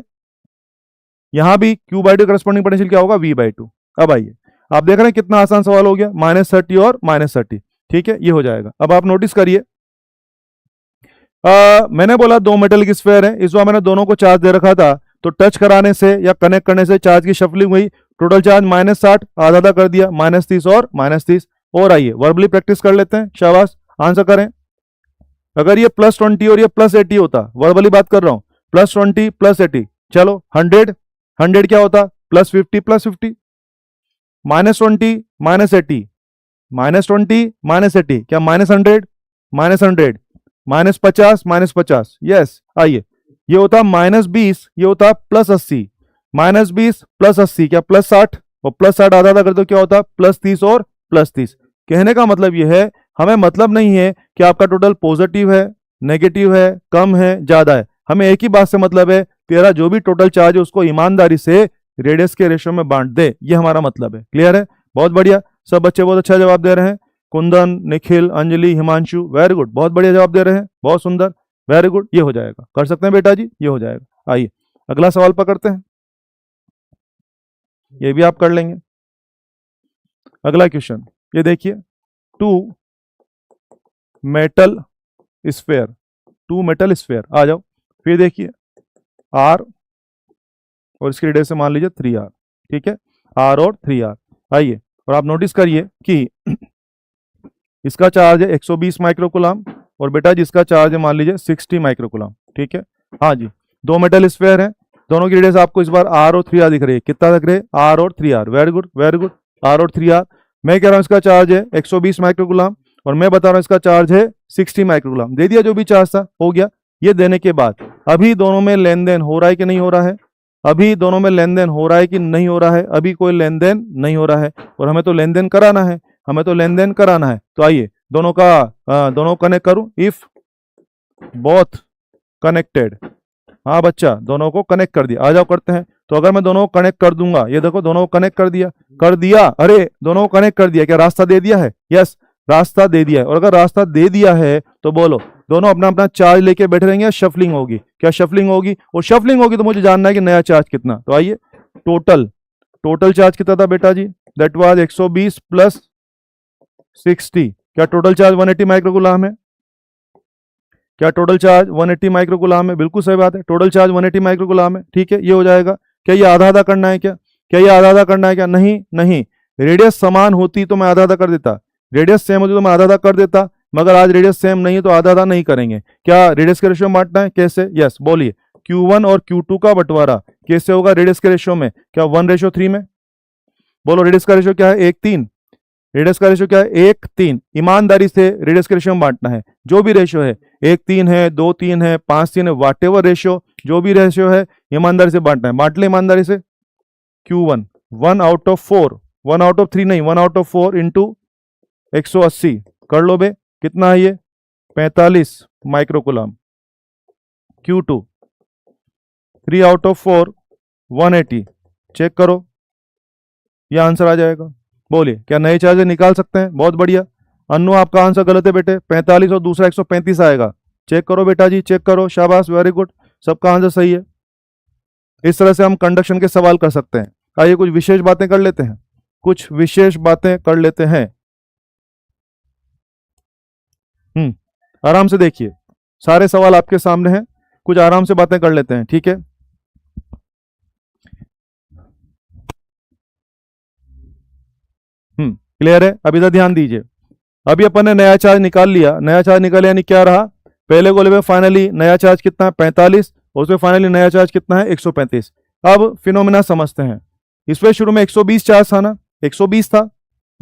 S1: यहां भी Q/2 करस्पॉन्डिंग पोटेंशियल क्या होगा V/2। अब आइए आप देख रहे हैं कितना आसान सवाल हो गया, -30 और -30, ठीक है, ये हो जाएगा। अब आप नोटिस करिए, मैंने बोला दो मेटलिक स्फीयर है, इस बार मैंने दोनों को चार्ज दे रखा था तो टच कराने से या कनेक्ट करने से चार्ज की शफलिंग हुई। टोटल चार्ज -60, आधा आधा कर दिया, -30 और -30। और आइए वर्बली प्रैक्टिस कर लेते हैं, शाबाश आंसर करें। अगर ये +20 और ये +80 होता, वर्बली बात कर रहा हूं, +20 +80, चलो 100 क्या होता +50 +50, -20 -80, -20 -80 क्या -100 -100, -50 -50, यस। आइए ये होता -20, ये होता +80, -20 +80 क्या +60, और +60 आधा आधा कर दो क्या होता +30 और +30। कहने का मतलब ये है, हमें मतलब नहीं है कि आपका टोटल पॉजिटिव है, नेगेटिव है, कम है, ज्यादा है, हमें एक ही बात से मतलब है तेरा जो भी टोटल चार्ज है उसको ईमानदारी से रेडियस के रेशियो में बांट दे, ये हमारा मतलब है। क्लियर है, बहुत बढ़िया, सब बच्चे बहुत अच्छा जवाब दे रहे हैं। कुंदन, निखिल, अंजलि, हिमांशु, वेरी गुड, बहुत बढ़िया जवाब दे रहे हैं, बहुत सुंदर, वेरी गुड, ये हो जाएगा, कर सकते हैं बेटा जी, ये हो जाएगा। आइए अगला सवाल पकड़ते हैं, ये भी आप कर लेंगे। अगला क्वेश्चन ये देखिए, टू मेटल स्फेयर, आ जाओ। फिर देखिए R और इसकी रेडियस से मान लीजिए 3R, ठीक है, R और 3R। आइए और आप नोटिस करिए कि इसका चार्ज है 120 माइक्रोकुलम और बेटा जी इसका चार्ज है मान लीजिए 60 माइक्रोकुलम, ठीक है। हाँ जी, दो मेटल स्फेयर हैं, दोनों की रेडियस आपको इस बार R और 3R दिख रही है, कितना दिख रही है R और 3R, very good very good, R और 3R। मैं कह रहा हूं इसका चार्ज है 120 माइक्रोकुलम और मैं बता रहा हूं इसका चार्ज है 60 माइक्रोकुलम। दे दिया जो भी चार्ज था, हो गया। ये देने के बाद अभी दोनों में लेन देन हो रहा है कि नहीं हो रहा है, अभी दोनों में लेन देन हो रहा है कि नहीं हो रहा है, अभी कोई लेन देन नहीं हो रहा है, और हमें तो लेन देन कराना है, हमें तो लेन देन कराना है। तो आइए दोनों का दोनों कनेक्ट करूं, इफ बोथ कनेक्टेड, हाँ बच्चा दोनों को कनेक्ट कर दिया, आ जाओ करते हैं। तो अगर मैं दोनों को कनेक्ट कर दूंगा, ये देखो दोनों को कनेक्ट कर दिया, अरे दोनों को कनेक्ट कर दिया, क्या रास्ता दे दिया है, यस रास्ता दे दिया है। और अगर रास्ता दे दिया है तो बोलो दोनों अपना अपना चार्ज लेके बैठे रहेंगे या शफलिंग होगी, क्या शफलिंग होगी, और शफलिंग होगी तो मुझे जानना है कि नया चार्ज कितना। तो आइए टोटल चार्ज कितना था बेटा जी, दैट वाज 120 + 60, क्या टोटल चार्ज 180 माइक्रोकुलम है, क्या टोटल चार्ज 180 माइक्रोकुलम है, बिल्कुल सही बात है, टोटल चार्ज 180 माइक्रोकुलम है, ठीक है, ये हो जाएगा। क्या ये आधा आधा करना है, क्या ये आधा आधा करना है, क्या नहीं, रेडियस समान होती तो मैं आधा आधा कर देता, रेडियस सेम होती तो मैं आधा आधा कर देता, मगर आज रेडियस सेम नहीं है तो आधा आधा नहीं करेंगे। क्या रेडियस के रेशियो में बांटना है, कैसे, यस बोलिए, Q1 और Q2 का बंटवारा कैसे होगा रेडियस के रेशियो में, क्या 1:3 में, बोलो रेडियस का रेशियो क्या है 1:3, रेडियस का रेशियो क्या है 1:3। ईमानदारी से रेडियस के रेशियो में बांटना है, जो भी रेशियो है 1:3 है, 2:3 है, 5:3 है, वाटेवर रेशियो, जो भी रेशियो है ईमानदारी से बांटना है, बांट ले ईमानदारी से। Q1 1/4, 1/3 नहीं, 1/4 इंटू 180 कर लो बे, कितना है ये 45 माइक्रोकुलम। Q2 3/4 180, चेक करो, ये आंसर आ जाएगा। बोलिए क्या नए चार्ज निकाल सकते हैं, बहुत बढ़िया। अन्नू आपका आंसर गलत है बेटे, 45 और दूसरा 135 आएगा, चेक करो बेटा जी, चेक करो, शाबाश वेरी गुड, सबका आंसर सही है। इस तरह से हम कंडक्शन के सवाल कर सकते हैं। आइए कुछ विशेष बातें कर लेते हैं, कुछ विशेष बातें कर लेते हैं। आराम से देखिए, सारे सवाल आपके सामने हैं, कुछ आराम से बातें कर लेते हैं, ठीक है। क्लियर है, अभी इधर ध्यान दीजिए। अभी अपन ने नया चार्ज निकाल लिया, नया चार्ज निकाल यानी क्या रहा, पहले गोले में फाइनली नया चार्ज कितना है 45, और उसमें फाइनली नया चार्ज कितना है 135। अब फिनोमेना समझते हैं। इसमें शुरू में 120 चार्ज था ना, 120 था,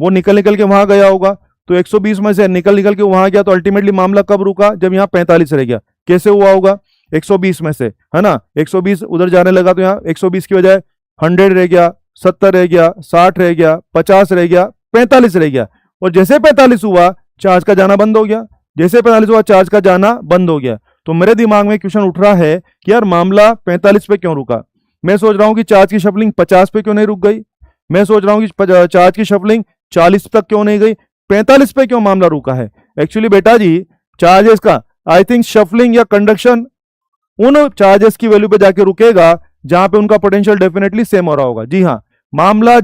S1: वो निकल के वहां गया होगा, तो 120 में से निकल के वहां गया, तो अल्टीमेटली मामला कब रुका, जब यहाँ 45 रह गया। कैसे हुआ होगा, 120 में से है ना 120 उधर जाने लगा, तो यहाँ 120 की बजाय 100 रह गया, 70 रह गया, 60 रह गया, 50 रह गया, 45 रह गया। और जैसे 45 हुआ चार्ज का जाना बंद हो गया, जैसे 45 हुआ चार्ज का जाना बंद हो गया। तो मेरे दिमाग में क्वेश्चन उठ रहा है कि यार मामला 45 पे क्यों रुका। मैं सोच रहा हूं कि चार्ज की शफलिंग 50 पे क्यों नहीं रुक गई, मैं सोच रहा हूं कि चार्ज की शफलिंग 40 तक क्यों नहीं गई, 45 पे क्यों मामला रुका है। एक्चुअली बेटा जी चार्जेस का आई थिंक शफलिंग या कंडक्शन उन चार्जेस की वैल्यू पे जाके रुकेगा जहां पे उनका पोटेंशियल डेफिनेटली सेम हो रहा होगा। जी हाँ, मामला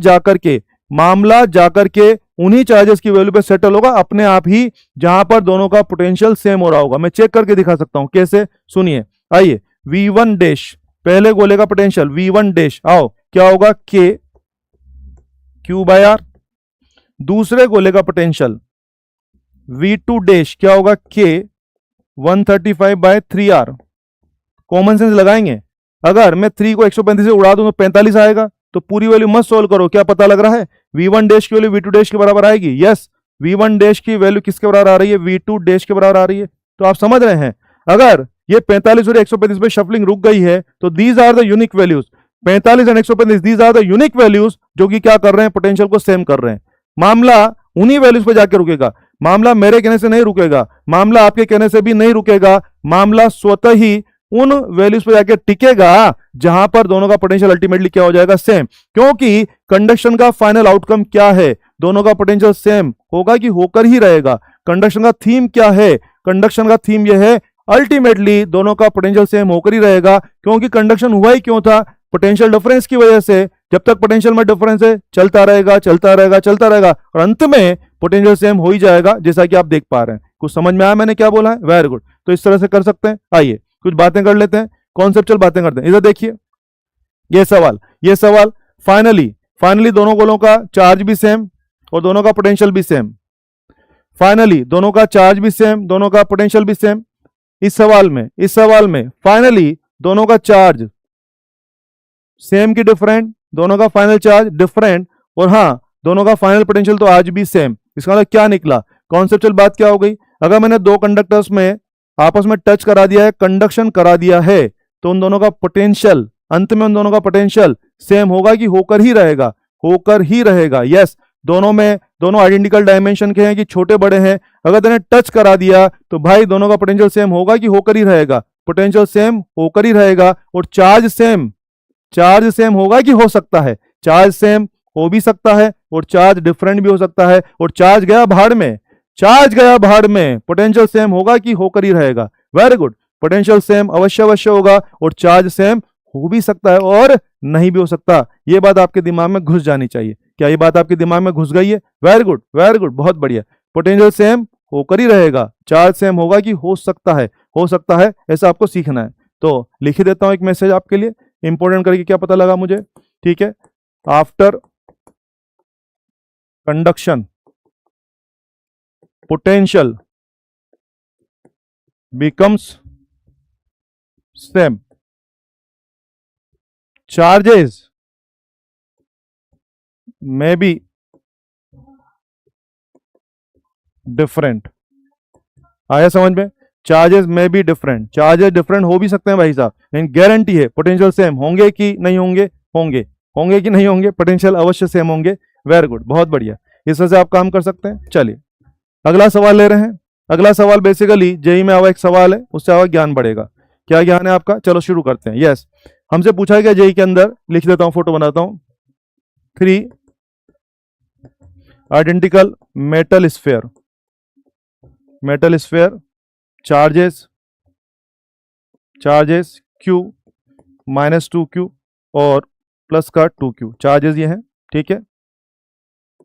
S1: जाकर के उन्हीं चार्जेस की वैल्यू पे सेटल होगा अपने आप ही, जहां पर दोनों का पोटेंशियल सेम हो रहा होगा। मैं चेक करके दिखा सकता हूं कैसे, सुनिए। आइए, V1 डैश पहले गोले का पोटेंशियल V1 डैश, आओ क्या होगा K Q बाय R। दूसरे गोले का पोटेंशियल V2 डैश क्या होगा K 135 bye 3R। Common sense लगाएंगे, अगर मैं 3 को 135 से उड़ा दूं तो 45 आएगा। तो पूरी वैल्यू मत सोल्व करो, क्या पता लग रहा है V1 डैश की वैल्यू V2 डैश के बराबर आएगी। यस, V1 डैश की वैल्यू किसके बराबर आ रही है, V2 डैश के बराबर आ रही है। तो आप समझ रहे हैं, अगर ये 45 और 135 पे शफलिंग रुक गई है तो these are the unique values, 45 and 135 these are the unique values जो कि क्या कर रहे हैं, पोटेंशियल को सेम कर रहे हैं। मामला उन्हीं वैल्यूज पे जाके रुकेगा, मामला मेरे कहने से नहीं रुकेगा, मामला आपके कहने से भी नहीं रुकेगा, मामला स्वतः ही उन वैल्यूज पे जाके टिकेगा जहां पर दोनों का पोटेंशियल अल्टीमेटली क्या हो जाएगा, सेम। क्योंकि कंडक्शन का फाइनल आउटकम क्या है, दोनों का पोटेंशियल सेम होगा कि होकर ही रहेगा। कंडक्शन का थीम क्या है, कंडक्शन का थीम यह है अल्टीमेटली दोनों का पोटेंशियल सेम होकर ही रहेगा। क्योंकि कंडक्शन हुआ ही क्यों था, पोटेंशियल डिफरेंस की वजह से। जब तक पोटेंशियल में डिफरेंस है चलता रहेगा चलता रहेगा चलता रहेगा, और अंत में पोटेंशियल सेम हो ही जाएगा, जैसा कि आप देख पा रहे हैं। कुछ समझ में आया मैंने क्या बोला है, वेरी गुड। तो इस तरह से कर सकते हैं। आइए कुछ बातें कर लेते हैं, कॉन्सेप्चुअल बातें करते हैं। इधर देखिए, ये सवाल फाइनली दोनों गोलों का चार्ज भी सेम और दोनों का पोटेंशियल भी सेम। फाइनली दोनों का चार्ज भी सेम, दोनों का पोटेंशियल भी सेम। इस सवाल में फाइनली दोनों का चार्ज सेम की डिफरेंट, दोनों का फाइनल चार्ज डिफरेंट, और हाँ दोनों का फाइनल पोटेंशियल तो आज भी सेम। इसका मतलब क्या निकला, कॉन्सेप्चुअल बात क्या हो गई, अगर मैंने दो कंडक्टर्स में आपस में टच करा दिया है, कंडक्शन करा दिया है, तो उन दोनों का पोटेंशियल, अंत में उन दोनों का पोटेंशियल सेम होगा कि होकर ही रहेगा। यस, दोनों आइडेंटिकल डायमेंशन के हैं कि छोटे बड़े हैं। अगर मैंने टच करा दिया तो भाई दोनों का पोटेंशियल सेम होगा कि होकर ही रहेगा, पोटेंशियल सेम होकर ही रहेगा। और चार्ज सेम होगा कि हो सकता है, चार्ज सेम हो भी सकता है और चार्ज डिफरेंट भी हो सकता है। और चार्ज गया भाड़ में, पोटेंशियल सेम होगा कि होकर ही रहेगा। वेरी गुड, पोटेंशियल सेम अवश्य होगा और चार्ज सेम हो भी सकता है और नहीं भी हो सकता। ये बात आपके दिमाग में घुस जानी चाहिए। क्या ये बात आपके दिमाग में घुस गई है? वेरी गुड, बहुत बढ़िया। पोटेंशियल सेम होकर ही रहेगा, चार्ज सेम होगा कि हो सकता है, ऐसा आपको सीखना है। तो लिख ही देता हूं एक मैसेज आपके लिए, इंपोर्टेंट करके क्या पता लगा मुझे, ठीक है। After conduction potential becomes same, charges may be different। आया समझ में? चार्जेस में भी डिफरेंट, चार्जेस डिफरेंट हो भी सकते हैं भाई साहब, लेकिन गारंटी है पोटेंशियल सेम होंगे कि नहीं होंगे कि नहीं होंगे, पोटेंशियल अवश्य सेम होंगे। वेरी गुड, बहुत बढ़िया, इस तरह से आप काम कर सकते हैं। चलिए अगला सवाल ले रहे हैं। अगला सवाल बेसिकली जेई में आवा एक सवाल है, उससे आवा ज्ञान बढ़ेगा। क्या ज्ञान है आपका? चलो शुरू करते हैं। यस, हमसे पूछा गया जेई के अंदर, लिख देता हूं, फोटो बनाता हूं, 3 identical metal sphere charges Q -2Q और प्लस का 2Q, चार्जेस ये हैं, ठीक है।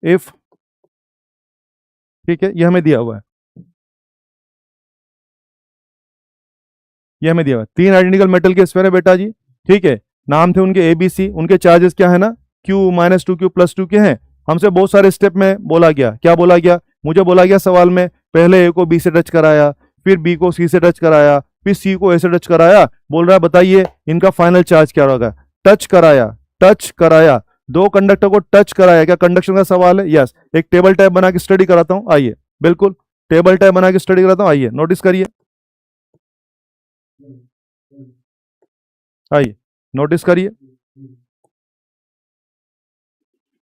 S1: इफ, ठीक है, ये हमें दिया हुआ है, 3 आइडेंटिकल मेटल के स्फेयर है बेटा जी, ठीक है। नाम थे उनके ABC, उनके चार्जेस क्या है ना, Q -2Q प्लस 2 के हैं। हमसे बहुत सारे स्टेप में बोला गया, क्या बोला गया, मुझे बोला गया सवाल में, पहले A को B से टच कराया, फिर B को C से टच कराया, फिर C को A से टच कराया। बोल रहा है बताइए इनका फाइनल चार्ज क्या होगा। टच कराया, दो कंडक्टर को टच कराया, क्या कंडक्शन का सवाल है? यस, एक टेबल टाइप बना के स्टडी कराता हूं, आइए, बिल्कुल टेबल टाइप बना के स्टडी कराता हूं, आइए नोटिस करिए, आइए नोटिस करिए।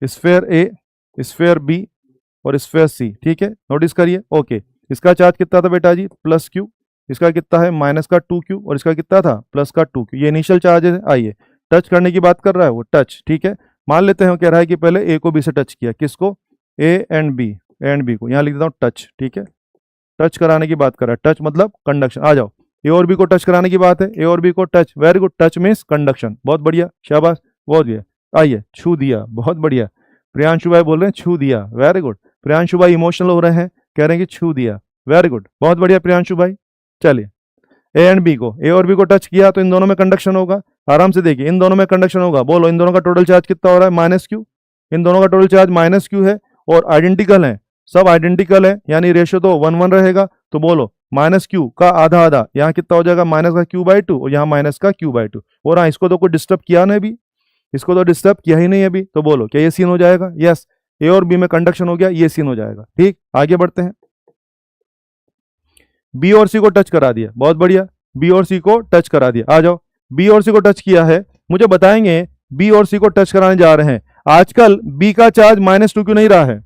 S1: स्फेयर ए, स्फेयर बी और स्फेयर सी, ठीक है, नोटिस करिए। ओके, इसका चार्ज कितना था बेटा जी, प्लस क्यू, इसका कितना है माइनस का 2q, और इसका कितना था प्लस का 2q। ये इनिशियल चार्ज है। आइए, टच करने की बात कर रहा है वो, टच, ठीक है। मान लेते हैं वो कह रहा है कि पहले ए को बी से टच किया, किसको, ए एंड बी को, यहाँ लिख देता हूँ टच, ठीक है। टच कराने की बात कर रहा है, टच मतलब कंडक्शन। आ जाओ, ए और बी को टच कराने की बात है, ए और बी को touch, very good, touch means conduction, बहुत बढ़िया, शाबाश, बहुत बढ़िया। आइए, छू दिया, बहुत बढ़िया। प्रियांशु भाई बोल रहे हैं छू दिया, वेरी गुड। प्रियांशु भाई इमोशनल हो रहे हैं, कह रहे हैं कि छू दिया, वेरी गुड, बहुत बढ़िया प्रियांशु भाई। चलिए, ए एंड बी को, ए और बी को टच किया तो इन दोनों में कंडक्शन होगा। आराम से देखिए, इन दोनों में कंडक्शन होगा। बोलो, इन दोनों का टोटल चार्ज कितना हो रहा है, माइनस क्यू। इन दोनों का टोटल चार्ज माइनस क्यू है और आइडेंटिकल है, सब आइडेंटिकल है, यानी रेशियो तो 1:1 रहेगा। तो बोलो, माइनस क्यू का आधा आधा, यहाँ कितना हो जाएगा, माइनस का q/2 और यहाँ माइनस का q/2। और हाँ, इसको तो कोई डिस्टर्ब किया नहीं अभी, इसको तो डिस्टर्ब किया ही नहीं अभी। तो बोलो, क्या ये सीन हो जाएगा, यस, ए और बी में कंडक्शन हो गया, ये सीन हो जाएगा। ठीक, आगे बढ़ते हैं। बी और सी को टच करा दिया, बहुत बढ़िया, बी और सी को टच करा दिया। आ जाओ, बी और सी को टच किया है, मुझे बताएंगे बी और सी को टच कराने जा रहे हैं। आजकल बी का चार्ज -2q नहीं रहा है,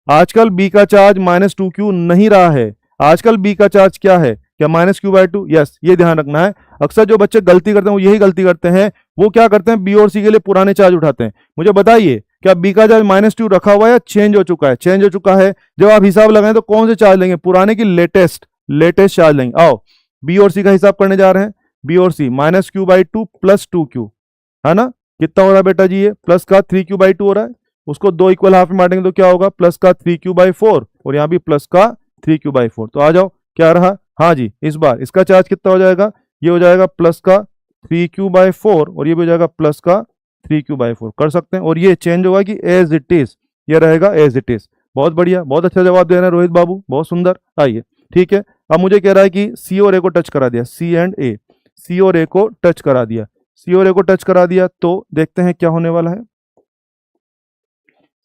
S1: आजकल बी का चार्ज -2q नहीं रहा है। आजकल बी का चार्ज क्या है, क्या -q/2? यस, ये ध्यान रखना है। अक्सर जो बच्चे गलती करते हैं वो यही गलती करते हैं, वो क्या करते हैं, बी और सी के लिए पुराने चार्ज उठाते हैं। मुझे बताइए, क्या बी का चार्ज -2 रखा हुआ है या चेंज हो चुका है? चेंज हो चुका है। जब आप हिसाब लगाएं तो कौन से चार्ज लेंगे, पुराने की लेटेस्ट चार्ज लेंगे। आओ, बी और सी का हिसाब करने जा रहे हैं। बी और सी, -q/2 प्लस 2q, है ना, कितना हो रहा है बेटा जी, ये प्लस का 3q/2 हो रहा है। उसको 2 इक्वल हाफ में बांटेंगे तो क्या होगा, प्लस का 3q/4 और यहाँ भी प्लस का 3q/4। तो आ जाओ, क्या रहा, हाँ जी, इस बार इसका चार्ज कितना हो जाएगा, ये हो जाएगा प्लस का 3q/4 और ये भी हो जाएगा प्लस का 3q/4, कर सकते हैं। और ये चेंज होगा कि एज इट इज, ये रहेगा एज इट इज। बहुत बढ़िया, बहुत अच्छा जवाब दे रहे हैं रोहित बाबू, बहुत सुंदर। आइए, ठीक है, अब मुझे कह रहा है कि सी और ए को टच करा दिया, सी एंड ए, सी और ए को टच करा दिया, सी और ए को टच करा दिया, तो देखते हैं क्या होने वाला है।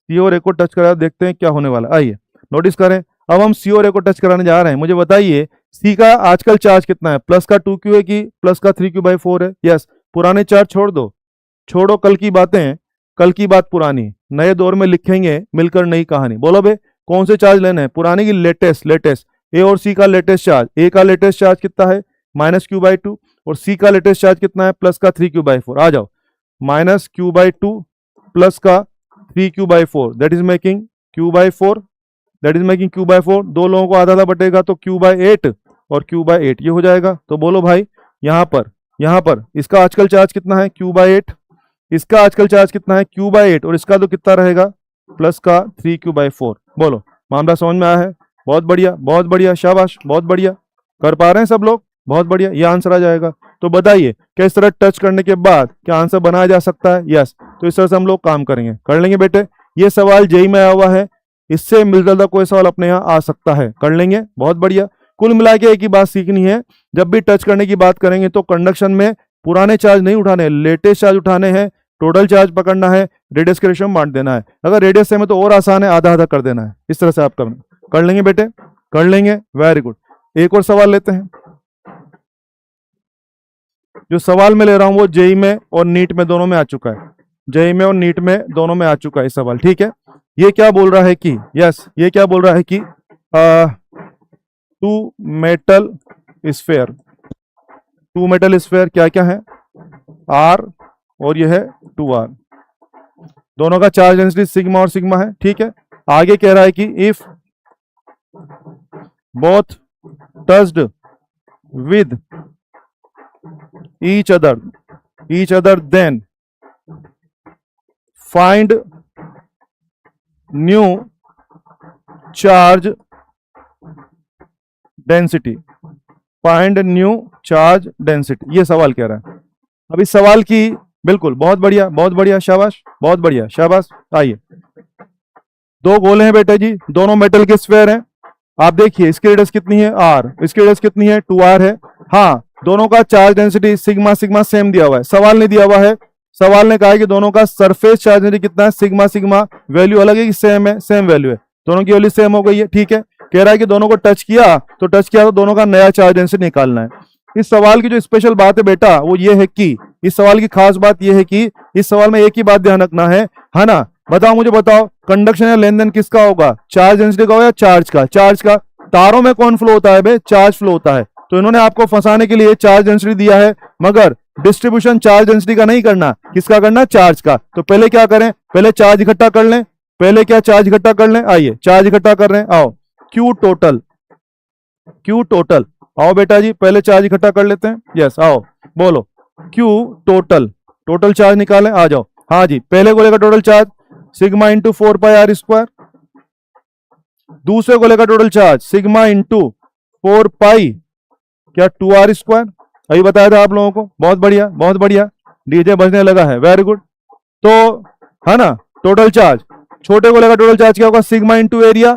S1: सी और ए को टच करा, देखते हैं क्या होने वाला है। आइए, नोटिस करें, अब हम सी और ए को टच कराने जा रहे हैं। मुझे बताइए, सी का आजकल चार्ज कितना है, प्लस का 2q है कि प्लस का 3q/4 है? यस, पुराने चार्ज छोड़ दो, छोड़ो कल की बातें, कल की बात पुरानी, नए दौर में लिखेंगे मिलकर नई कहानी। बोलो बे, कौन से चार्ज लेने हैं, पुराने की लेटेस्ट। ए और सी का लेटेस्ट चार्ज, ए का लेटेस्ट चार्ज कितना है, -q/2 और सी का लेटेस्ट चार्ज कितना है, प्लस का 3q/4। आ जाओ, -q/2 प्लस का 3q/4, that is making q/4, that is making q/4। दो लोगों को आधा आधा बटेगा तो q/8 और q/8 ये हो जाएगा। तो बोलो भाई, यहाँ पर इसका आजकल चार्ज कितना है, q/8, इसका आजकल चार्ज कितना है, q/8, और इसका तो कितना रहेगा, प्लस का 3q/4। बोलो, मामला समझ में आया है? बहुत बढ़िया, बहुत बढ़िया, शाबाश, बहुत बढ़िया, कर पा रहे हैं सब लोग, बहुत बढ़िया, ये आंसर आ जाएगा। तो बताइए, क्या इस तरह टच करने के बाद क्या आंसर बनाया जा सकता है? यस, तो इस तरह से हम लोग काम करेंगे, कर लेंगे बेटे। ये सवाल जेईई में आया हुआ है, इससे मिलता जुलता कोई सवाल अपने यहाँ आ सकता है, कर लेंगे, बहुत बढ़िया। कुल मिला के एक ही बात सीखनी है, जब भी टच करने की बात करेंगे तो कंडक्शन में पुराने चार्ज नहीं उठाने, लेटेस्ट चार्ज उठाने हैं, टोटल चार्ज पकड़ना है, रेडियस के रेशियो में बांट देना है। अगर रेडियस सेम है तो और आसान है, आधा आधा कर देना है। इस तरह से आप कर लेंगे बेटे, कर लेंगे, वेरी गुड। एक और सवाल लेते हैं। जो सवाल मैं ले रहा हूं वो जेईई में और नीट में दोनों में आ चुका है, जेईई में और नीट में दोनों में आ चुका है सवाल, ठीक है। ये क्या बोल रहा है कि, यस, ये क्या बोल रहा है कि 2 मेटल स्फेयर क्या क्या है, R और ये है 2R, दोनों का चार्ज डेंसिटी सिग्मा और सिग्मा है, ठीक है। आगे कह रहा है कि if both touched with each other then find new charge density, ये सवाल कह रहा है। अब इस सवाल की, बिल्कुल, बहुत बढ़िया, शाबाश, बहुत बढ़िया, शाबाश। आइए, दो गोले हैं बेटे जी, दोनों मेटल के स्फेयर हैं। आप देखिए, इसकी रेडियस कितनी है, R, इसकी रेडियस कितनी है, 2R है। हाँ, दोनों का चार्ज डेंसिटी सिग्मा सेम दिया हुआ है, सवाल नहीं दिया हुआ है। सवाल ने कहा है कि दोनों का सरफेस चार्ज डेंसिटी कितना है, सिग्मा, वैल्यू अलग है कि सेम है, सेम वैल्यू है, दोनों की वैल्यू सेम हो गई है, ठीक है। कह रहा है कि दोनों को टच किया तो दोनों का नया चार्ज डेंसिटी निकालना है। इस सवाल की जो स्पेशल बात है बेटा वो ये है कि, इस सवाल की खास बात ये है कि इस सवाल में एक ही बात ध्यान रखना है ना, बताओ मुझे, बताओ कंडक्शन या लेन देन किसका होगा, चार्ज डेंसिटी का होगा या चार्ज का? चार्ज का। तारों में कौन फ्लो होता है बे? चार्ज फ्लो होता है। तो इन्होंने आपको फंसाने के लिए चार्ज डेंसिटी दिया है, मगर डिस्ट्रीब्यूशन चार्ज डेंसिटी का नहीं करना, किसका करना? चार्ज का। तो पहले क्या करें, पहले चार्ज इकट्ठा कर लें। पहले क्या चार्ज इकट्ठा कर लें? आइए चार्ज इकट्ठा कर रहे हैं, आओ। क्यू टोटल, क्यू टोटल, आओ बेटा जी पहले चार्ज इकट्ठा कर लेते हैं। यस आओ बोलो, क्यू टोटल, टोटल चार्ज निकालें, आ जाओ। हाँ जी, पहले गोले का total charge sigma into 4 pi are square, दूसरे गोले का total charge sigma into 4 pi क्या 2 आर स्क्वायर। अभी बताया था आप लोगों को, बहुत बढ़िया बहुत बढ़िया, डीजे बजने लगा है, वेरी गुड। तो है ना, टोटल चार्ज, छोटे गोले का टोटल चार्ज क्या होगा? सिग्मा इंटू एरिया,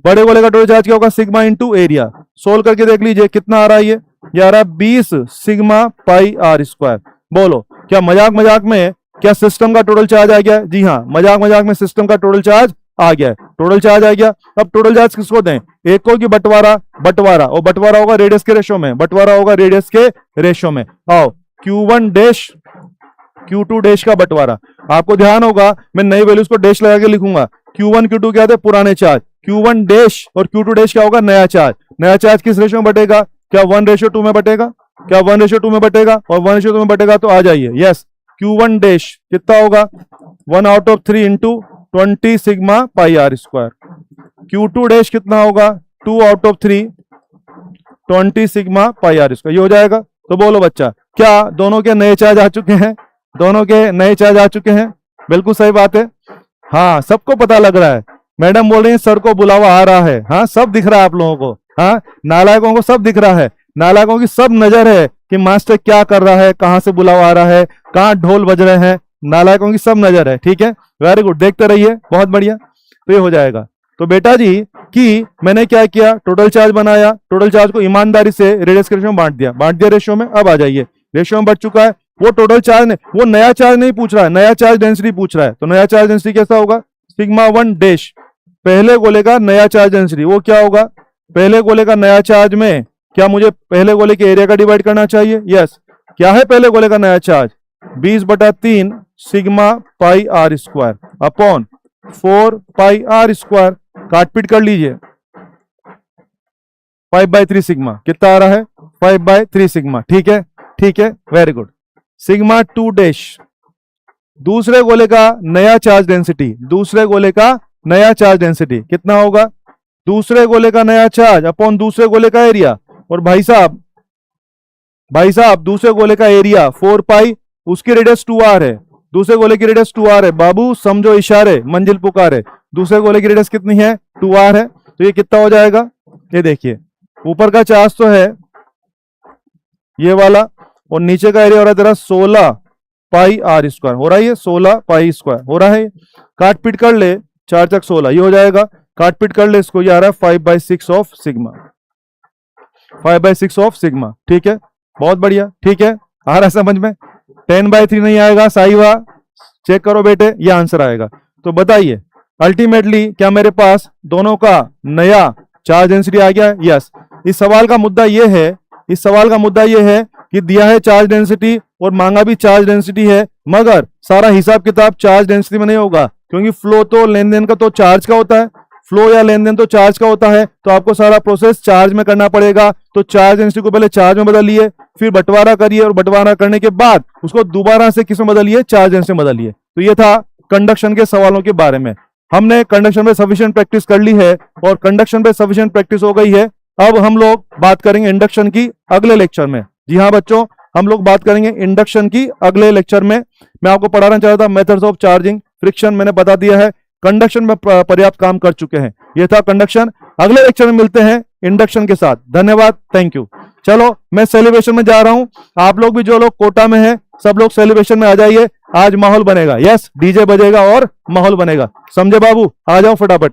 S1: बड़े गोले का टोटल चार्ज क्या होगा? Sigma into area. सोल्व करके देख लीजिए कितना आ रहा है ये आ रहा है 20 सिग्मा पाई आर स्क्वायर। बोलो क्या मजाक मजाक में क्या सिस्टम का टोटल चार्ज आ गया? जी हाँ, मजाक मजाक में सिस्टम का टोटल चार्ज आ गया है, टोटल चार्ज आ गया। अब टोटल चार्ज किसको दें? एक को कि बंटवारा? बंटवारा, और बंटवारा होगा रेडियस के रेशो में, बंटवारा होगा रेडियस के रेशो में। आओ Q1 डैश Q2 डैश का बंटवारा। आपको ध्यान होगा मैं नई वैल्यूज को डैश लगा के लिखूंगा। Q1 Q2 क्या थे? पुराने चार्ज। Q1 डैश और Q2 डैश क्या होगा? नया चार्ज। नया चार्ज किस रेशो में बटेगा? क्या 1:2 में बटेगा? क्या 1:2 में बटेगा? और 1:2 में बटेगा तो आ जाइए, यस Q1 डैश कितना होगा? 1/3 into 20 sigma pi are square. Q2 dash कितना होगा? 2/3 20 सिग्मा पाई आर स्क्वायर। ये हो जाएगा। तो बोलो बच्चा, क्या दोनों के नए चार्ज आ चुके हैं? दोनों के नए चार्ज आ चुके हैं, बिल्कुल सही बात है। हाँ सबको पता लग रहा है, मैडम बोल रही है सर को बुलावा आ रहा है। हाँ सब दिख रहा है आप लोगों को, हाँ नालायकों को सब दिख रहा है, नालायकों की सब नजर है कि मास्टर क्या कर रहा है, कहां से बुलावा आ रहा है, कहां ढोल बज रहे हैं, नालायकों की सब नजर है। ठीक है, वेरी गुड, देखते रहिए, बहुत बढ़िया। तो ये हो जाएगा। तो बेटा जी कि मैंने क्या किया, टोटल चार्ज बनाया, टोटल चार्ज को ईमानदारी से रेडियस के रेशो में बांट दिया रेशो में। अब आ जाइए, रेशो में बढ़ चुका है। वो टोटल चार्ज ने, वो नया चार्ज नहीं पूछ रहा है, नया चार्ज डेंसिटी पूछ रहा है। तो नया चार्ज डेंसिटी कैसा होगा? सिग्मा 1 डैश, पहले गोले का नया चार्ज डेंसिटी, वो क्या होगा? पहले गोले का नया चार्ज में क्या मुझे पहले गोले के एरिया का डिवाइड करना चाहिए? यस। क्या है पहले गोले का नया charge? 20/3 sigma pi are square upon 4 pi are square. काटपीट कर लीजिए, 5/3 सिग्मा कितना आ रहा है? 5/3 सिग्मा। ठीक है, ठीक है, वेरी गुड। सिग्मा 2 डैश, दूसरे गोले का नया चार्ज डेंसिटी, दूसरे गोले का नया चार्ज डेंसिटी कितना होगा? दूसरे गोले का नया चार्ज अपॉन दूसरे गोले का एरिया। और भाई साहब दूसरे गोले का एरिया 4 पाई, उसकी रेडियस 2r है, दूसरे गोले की रेडियस 2r है। बाबू समझो इशारे, मंजिल पुकारे। दूसरे गोले की रेडियस कितनी है? 2r है। तो ये कितना हो जाएगा? ये देखिए, ऊपर का चार्ज तो है ये वाला, और नीचे का एरिया हो रहा है तेरा 16 पाई आर स्क्वायर। हो रहा है ये 16 पाई स्क्वायर हो रहा है। काटपीट कर ले, 4 चक 16, ये हो जाएगा। काटपीट कर ले इसको, ये आ रहा है 5/6 ऑफ सिग्मा, 5/6 ऑफ सिग्मा। ठीक है, बहुत बढ़िया, ठीक है, आ रहा है समझ में। 10/3 नहीं आएगा, साईवा चेक करो बेटे, ये आंसर आएगा। तो बताइए अल्टीमेटली क्या मेरे पास दोनों का नया चार्ज डेंसिटी आ गया है? यस। इस सवाल का मुद्दा ये है, इस सवाल का मुद्दा ये है कि दिया है चार्ज डेंसिटी और मांगा भी चार्ज डेंसिटी है, मगर सारा हिसाब किताब चार्ज डेंसिटी में नहीं होगा, क्योंकि फ्लो तो लेन देन का तो चार्ज का होता है, फ्लो या लेन देन तो चार्ज का होता है। तो आपको सारा प्रोसेस चार्ज में करना पड़ेगा। तो चार्ज डेंसिटी को पहले चार्ज में बदलिए, फिर बंटवारा करिए, और बंटवारा करने के बाद उसको दोबारा से किस में बदलिए? चार्ज डेंसिटी में बदलिए। तो ये था कंडक्शन के सवालों के बारे में। हमने कंडक्शन पे सफिशिएंट प्रैक्टिस कर ली है, और कंडक्शन पे सफिशिएंट प्रैक्टिस हो गई है। अब हम लोग बात करेंगे इंडक्शन की अगले लेक्चर में। जी हाँ बच्चों, हम लोग बात करेंगे इंडक्शन की अगले लेक्चर में। मैं आपको पढ़ाना चाहता था मेथड्स ऑफ चार्जिंग, फ्रिक्शन मैंने बता दिया है, कंडक्शन में पर्याप्त काम कर चुके हैं। यह था कंडक्शन। अगले लेक्चर में मिलते हैं इंडक्शन के साथ। धन्यवाद, थैंक यू। चलो मैं सेलिब्रेशन में जा रहा हूं, आप लोग भी जो लोग कोटा में हैं सब लोग सेलिब्रेशन में आ जाइए। आज माहौल बनेगा, यस, डीजे बजेगा और माहौल बनेगा। समझे बाबू? आ जाओ फटाफट।